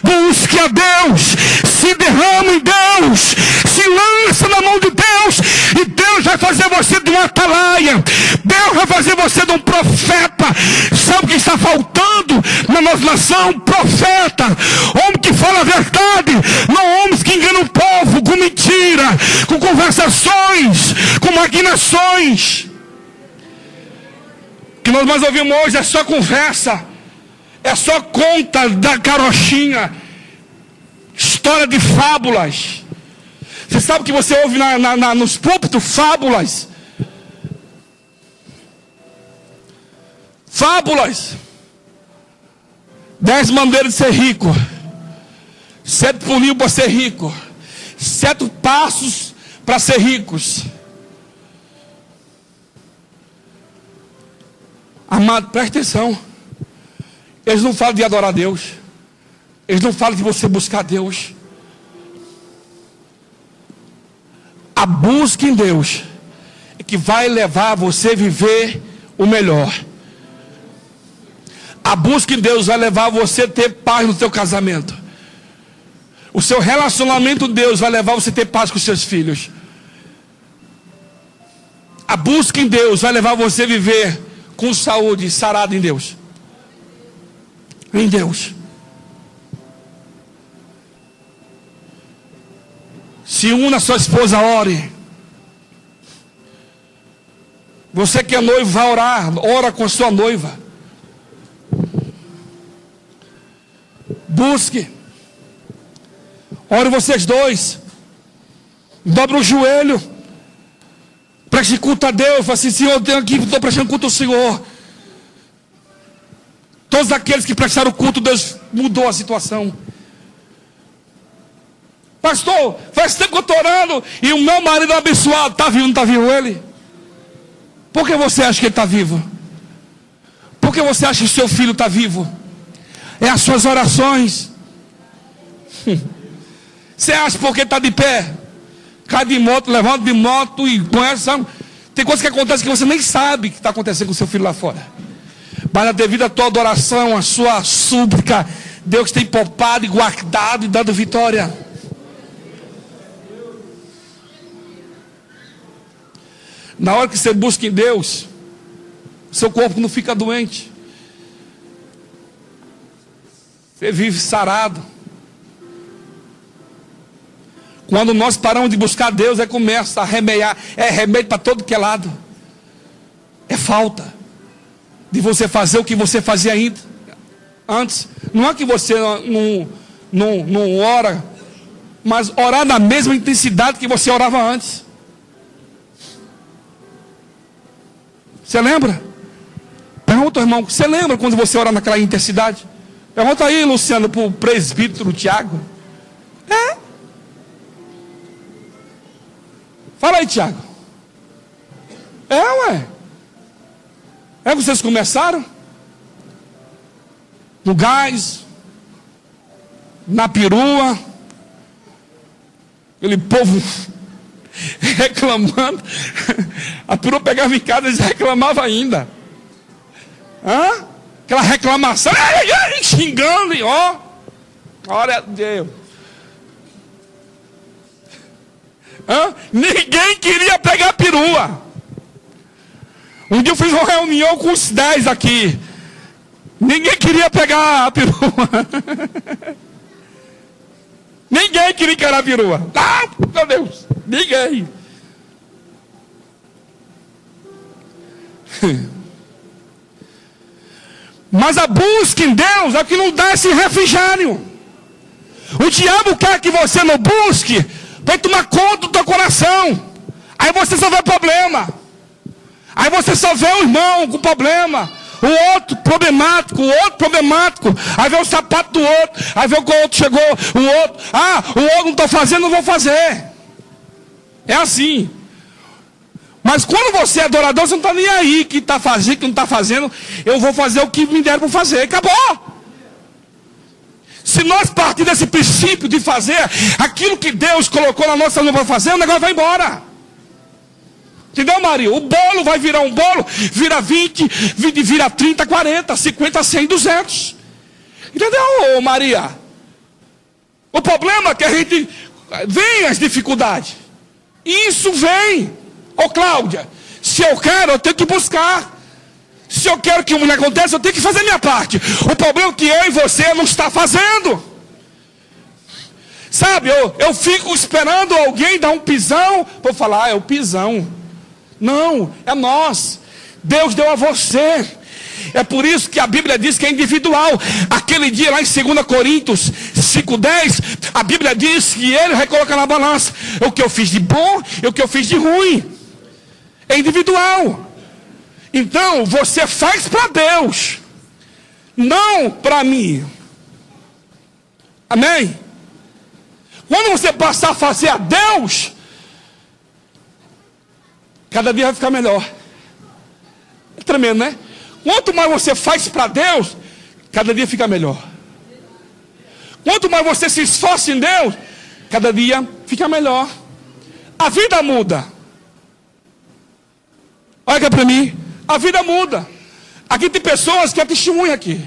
busque a Deus, se derrama em Deus, se lança na mão de Deus, e Deus vai fazer você de um atalaia, Deus vai fazer você de um profeta. Sabe o que está faltando na nossa nação? Profeta, homem que fala a verdade, não homens que enganam o povo com mentira, com conversações, com maquinações. O que nós mais ouvimos hoje é só conversa, é só conta da carochinha, história de fábulas. Você sabe que você ouve nos púlpitos fábulas? Fábulas. 10 maneiras de ser rico, 7 pulinhos para ser rico, 7 passos para ser ricos. Amado, preste atenção. Eles não falam de adorar a Deus, eles não falam de você buscar Deus. A busca em Deus é que vai levar você a viver o melhor. A busca em Deus vai levar você a ter paz no teu casamento. O seu relacionamento com Deus vai levar você a ter paz com os seus filhos. A busca em Deus vai levar você a viver com saúde, sarado em Deus. Em Deus. Se una a sua esposa, ore. Você que é noivo, vai orar. Ora com a sua noiva. Busque. Ore vocês dois. Dobre o joelho. Preste culto a Deus. Fala assim: Senhor, eu tenho aqui, estou prestando culto ao Senhor. Todos aqueles que prestaram culto, Deus mudou a situação. Pastor, faz tempo que eu estou orando e o meu marido é abençoado. Está vivo, não está vivo ele? Por que você acha que ele está vivo? Por que você acha que o seu filho está vivo? É as suas orações. Você acha porque está de pé? Cai de moto, levanta de moto e conhece. Tem coisas que acontecem que você nem sabe que está acontecendo com o seu filho lá fora. Mas devido à tua adoração, à sua súplica, Deus tem poupado e guardado e dado vitória. Na hora que você busca em Deus, seu corpo não fica doente. Você vive sarado. Quando nós paramos de buscar Deus, começa a remeiar. É remédio para todo que é lado. É falta de você fazer o que você fazia ainda antes. Não é que você não ora, mas orar na mesma intensidade que você orava antes. Você lembra? Pergunta, irmão, você lembra quando você ora naquela intensidade? Pergunta aí, Luciano, para o presbítero Tiago. É? Fala aí, Tiago. É, ué. É que vocês começaram? No gás, na perua, aquele povo reclamando. A perua pegava em casa e reclamava ainda. Hã? Aquela reclamação, xingando, e ó, glória a Deus. Hã? Ninguém queria pegar a perua. Um dia eu fiz uma reunião com os 10 aqui. Ninguém queria pegar a perua. Ninguém queria encarar a perua. Ah, meu Deus, ninguém. Mas a busca em Deus é o que não dá esse refrigério. O diabo quer que você não busque para tomar conta do teu coração. Aí você só vê problema. Aí você só vê o irmão com problema, o outro problemático, aí vê o sapato do outro, aí vê o que o outro chegou, o outro não está fazendo, não vou fazer. É assim. Mas quando você é adorador, você não está nem aí que está fazendo, que não está fazendo. Eu vou fazer o que me deram para fazer. Acabou. Se nós partirmos desse princípio de fazer aquilo que Deus colocou na nossa mão para fazer, o negócio vai embora. Entendeu, Maria? O bolo vai virar um bolo, vira 20, vira 30, 40, 50, 100, 200. Entendeu, Maria? O problema é que a gente vem as dificuldades. Isso vem. Ô Cláudia, se eu quero, eu tenho que buscar. Se eu quero que o aconteça, eu tenho que fazer a minha parte. O problema é que eu e você não está fazendo. Sabe, eu fico esperando alguém dar um pisão para falar, é o pisão. Não, é nós. Deus deu a você. É por isso que a Bíblia diz que é individual. Aquele dia lá em 2 Coríntios 5:10, a Bíblia diz que ele recoloca na balança o que eu fiz de bom e o que eu fiz de ruim. É individual. Então você faz para Deus, não para mim. Amém? Quando você passar a fazer a Deus, cada dia vai ficar melhor. É tremendo, né? Quanto mais você faz para Deus, cada dia fica melhor. Quanto mais você se esforça em Deus, cada dia fica melhor. A vida muda. Olha aqui para mim. A vida muda. Aqui tem pessoas que é testemunha aqui.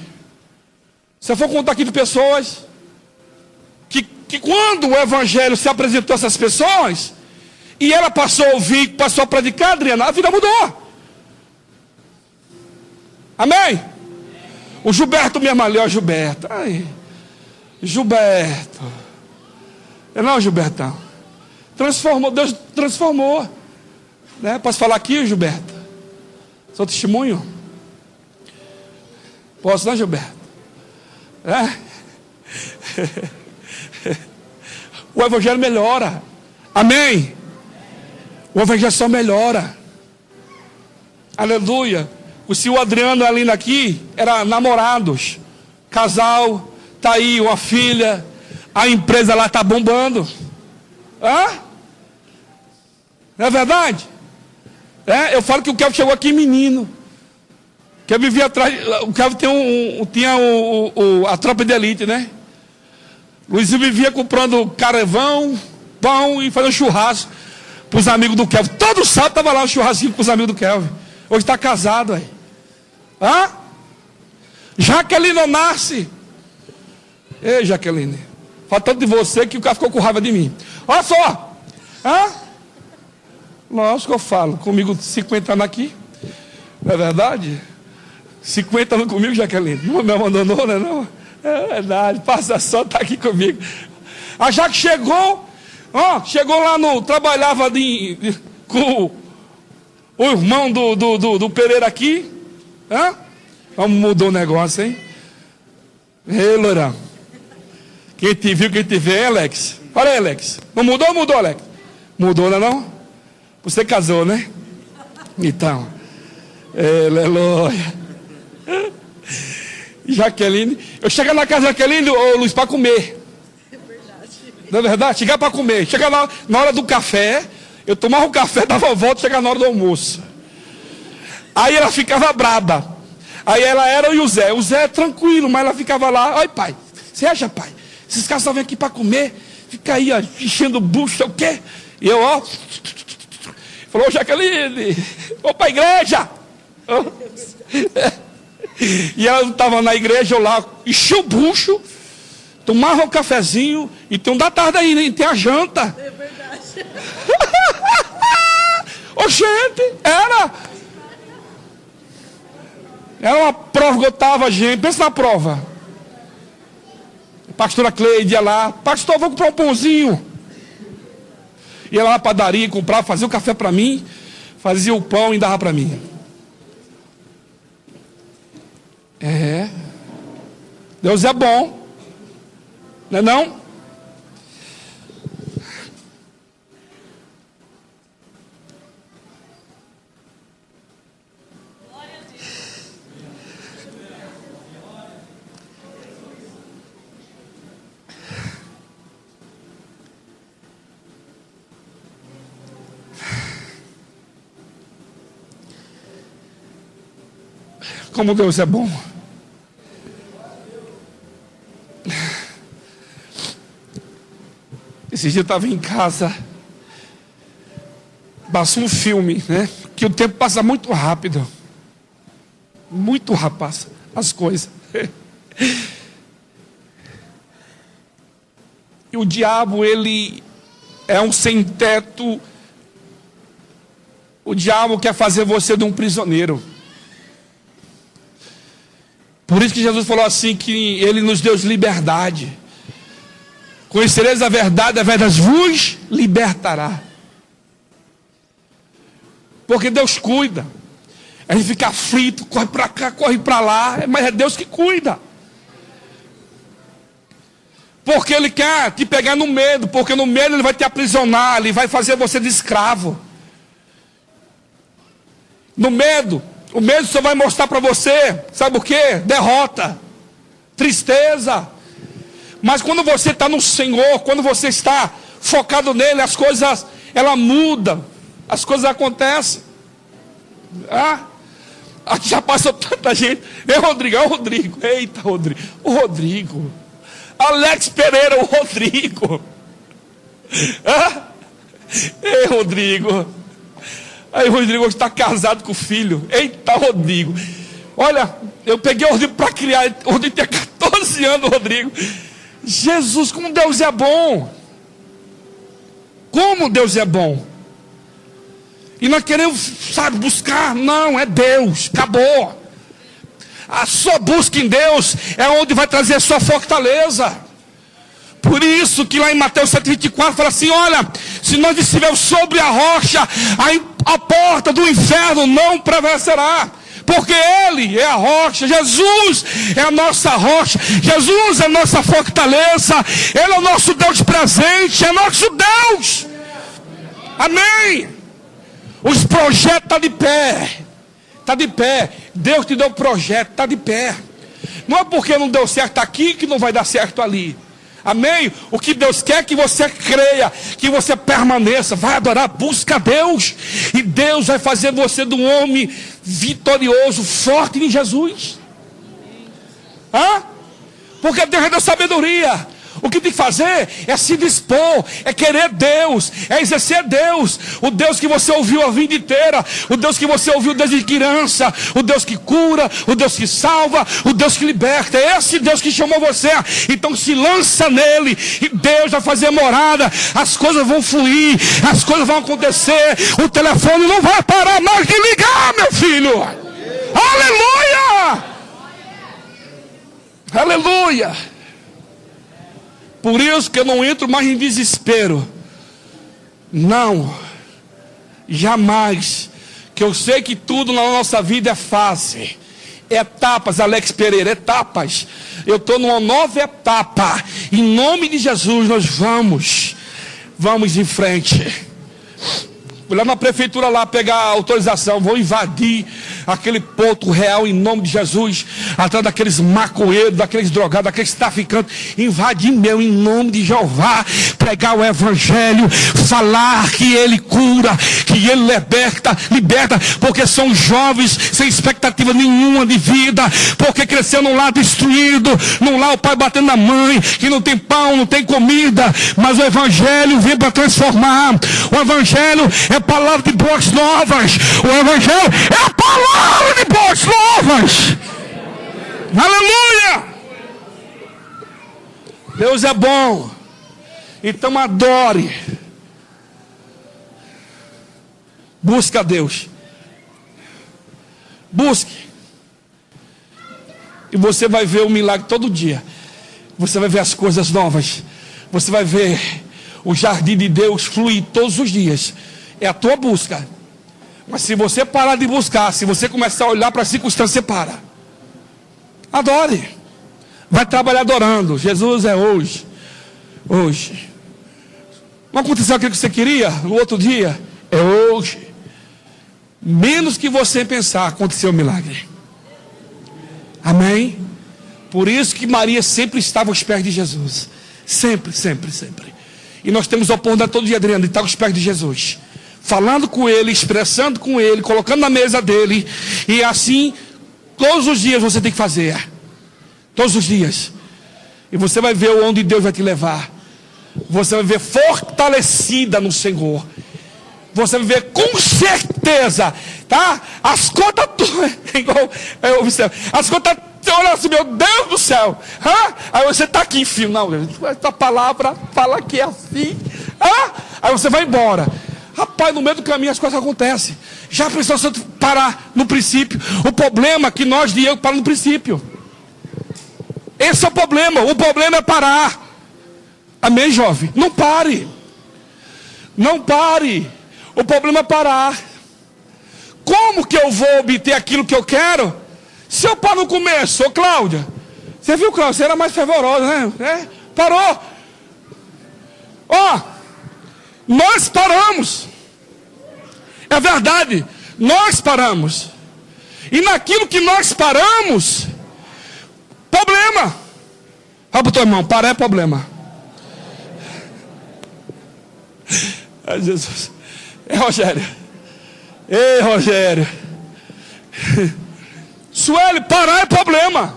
Se eu for contar aqui de pessoas que quando o evangelho se apresentou a essas pessoas, e ela passou a ouvir, passou a predicar, Adriana, a vida mudou. Amém? O Gilberto mesmo ali, ó, Gilberto. Ai, Gilberto. Não, Gilbertão. Transformou, Deus transformou. Né? Posso falar aqui, Gilberto? Sou testemunho? Posso, não, Gilberto? O evangelho melhora. Amém? O evangelho só melhora. Aleluia. O Adriano e a Alina aqui eram namorados. Casal. Está aí uma filha. A empresa lá está bombando. Não é verdade? Eu falo que o Kelvin chegou aqui menino. O Kelvin vivia atrás. O Kelvin tinha a tropa de elite, né? Luizinho vivia comprando carvão, pão e fazendo churrasco para os amigos do Kelvin. Todo sábado estava lá um churrasquinho com os amigos do Kelvin. Hoje está casado aí. Jaqueline Onassi. Ei, Jaqueline. Fala tanto de você que o cara ficou com raiva de mim. Olha só. Lógico que eu falo. Comigo 50 anos aqui. Não é verdade? 50 anos comigo, Jaqueline. Não me abandonou, né? Não. É verdade. Passa só, está aqui comigo. A Jaque chegou. Chegou lá no... Trabalhava com o irmão do Pereira aqui. Vamos mudar o negócio, hein? Ei, Lourão. Quem te viu, quem te vê, hein, Alex? Olha aí, Alex. Não mudou ou mudou, Alex? Mudou, não é não? Você casou, né? Então. Aleluia. Jaqueline. Eu chego na casa da Jaqueline, ô Luiz, para comer. É verdade. Não é verdade? Chegar para comer. Chega na hora do café. Eu tomava o café, dava a volta, chegava na hora do almoço. Aí ela ficava braba. Aí ela era o Zé. O Zé é tranquilo, mas ela ficava lá. Oi, pai. Você acha, pai? Esses caras só vêm aqui para comer. Fica aí, ó, enchendo o bucho, o quê? E eu, ó. Falou, Jaqueline, vou para a igreja. E ela estava na igreja, eu lá, enchi o bucho, tomava um cafezinho, e tem um da tarde aí, né? Tem a janta. É verdade. Ô, gente, era uma prova que eu estava, gente. Pensa na prova. A pastora Cleide ia lá, pastor, vou comprar um pãozinho. Ia lá na padaria, comprava, fazia o café para mim, fazia o pão e dava para mim. Deus é bom. Não é não? Como Deus é bom. Esse dia eu estava em casa, passou um filme, né? Que o tempo passa muito rápido. Muito rápido passa as coisas. E o diabo, ele é um sem-teto. O diabo quer fazer você de um prisioneiro. Por isso que Jesus falou assim, que ele nos deu liberdade. Conhecereis a verdade vos libertará. Porque Deus cuida. A gente fica aflito, corre para cá, corre para lá, mas é Deus que cuida. Porque Ele quer te pegar no medo, porque no medo Ele vai te aprisionar, Ele vai fazer você de escravo. No medo, o medo só vai mostrar para você, sabe o que? Derrota, tristeza. Mas quando você está no Senhor, quando você está focado nele, as coisas, ela mudam, as coisas acontecem. Aqui já passou tanta gente. Ei, Rodrigo, é o Rodrigo. Eita, Rodrigo. O Rodrigo. Alex Pereira, o Rodrigo. Ei, Rodrigo. Aí o Rodrigo está casado com o filho. Eita, Rodrigo. Olha, eu peguei o Rodrigo para criar. O Rodrigo tem 14 balbuciando, Rodrigo. Jesus, como Deus é bom. Como Deus é bom. E nós queremos, sabe, buscar. Não, é Deus, acabou. A sua busca em Deus é onde vai trazer a sua fortaleza. Por isso que lá em Mateus 7,24 fala assim: olha, se nós estivermos sobre a rocha, a porta do inferno não prevalecerá. Porque Ele é a rocha, Jesus é a nossa rocha, Jesus é a nossa fortaleza, Ele é o nosso Deus presente, é nosso Deus. Amém. Os projetos estão de pé. Está de pé. Deus te deu o projeto, está de pé. Não é porque não deu certo aqui que não vai dar certo ali. Amém? O que Deus quer é que você creia, que você permaneça, vai adorar, busca Deus. E Deus vai fazer você de um homem vitorioso, forte em Jesus. Hã? Porque Deus deu sabedoria. O que tem que fazer é se dispor, é querer Deus, é exercer Deus, o Deus que você ouviu a vida inteira, o Deus que você ouviu desde criança, o Deus que cura, o Deus que salva, o Deus que liberta. É esse Deus que chamou você. Então se lança nele e Deus vai fazer morada, as coisas vão fluir, as coisas vão acontecer, o telefone não vai parar mais de ligar, meu filho. Aleluia! Aleluia! Por isso que eu não entro mais em desespero. Não. Jamais. Que eu sei que tudo na nossa vida é fácil. Etapas, Alex Pereira, etapas. Eu estou numa nova etapa. Em nome de Jesus nós vamos em frente. Vou lá na prefeitura lá pegar a autorização. Vou invadir aquele ponto real em nome de Jesus. Atrás daqueles maconheiros, daqueles drogados, daqueles traficantes. Invadir meu em nome de Jeová. Pregar o evangelho. Falar que ele cura, que ele liberta. Porque são jovens sem expectativa nenhuma de vida. Porque cresceram num lar destruído. Num lar o pai batendo na mãe. Que não tem pão, não tem comida. Mas o evangelho vem para transformar. O evangelho é palavra de boas novas. O evangelho é a palavra de boas novas. Aleluia! Deus é bom. Então adore. Busca a Deus. Busque. E você vai ver o milagre todo dia. Você vai ver as coisas novas. Você vai ver o jardim de Deus fluir todos os dias. É a tua busca. Mas se você parar de buscar, se você começar a olhar para a circunstância, você para. Adore. Vai trabalhar adorando. Jesus é hoje. Hoje. Não aconteceu aquilo que você queria no outro dia? É hoje. Menos que você pensar, aconteceu um milagre. Amém? Por isso que Maria sempre estava aos pés de Jesus. Sempre, sempre, sempre. E nós temos a oportunidade todo dia, Adriano, de estar aos pés de Jesus. Falando com Ele, expressando com Ele, colocando na mesa dEle. E assim, todos os dias você tem que fazer. Todos os dias. E você vai ver onde Deus vai te levar. Você vai ver fortalecida no Senhor. Você vai ver com certeza, tá? As contas, igual eu observo, as contas, olha assim, meu Deus do céu. Aí você está aqui, filho. Não, essa palavra fala que é assim. Aí você vai embora. Rapaz, no meio do caminho as coisas acontecem. Já pensou se eu parar no princípio? O problema é que nós de eu parar no princípio. Esse é o problema. O problema é parar. Amém, jovem? Não pare. Não pare. O problema é parar. Como que eu vou obter aquilo que eu quero? Se eu paro no começo, ô Cláudia. Você viu, Cláudia? Você era mais fervorosa, né? Parou. Nós paramos. É verdade. Nós paramos. E naquilo que nós paramos, problema. Fala para o teu irmão, parar é problema. Ai, Jesus. Rogério. Ei, Rogério. Sueli, parar é problema.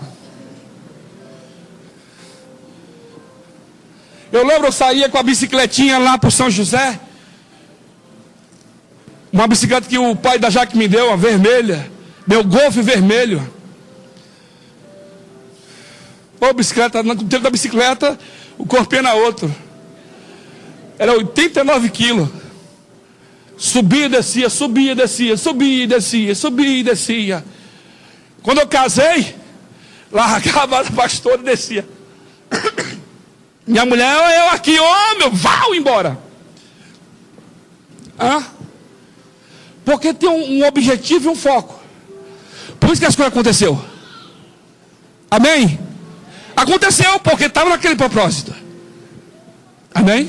Eu lembro, eu saía com a bicicletinha lá para São José. Uma bicicleta que o pai da Jaque me deu, a vermelha. Meu Golf vermelho. Ou bicicleta, no tempo da bicicleta, o corpo era outro. Era 89 quilos. Subia e descia, subia e descia, subia e descia, subia e descia. Quando eu casei, largava a pastora e descia. Minha mulher, eu aqui, meu, vá embora. Porque tem um objetivo e um foco. Por isso que as coisas aconteceu. Amém? Aconteceu porque estava naquele propósito. Amém?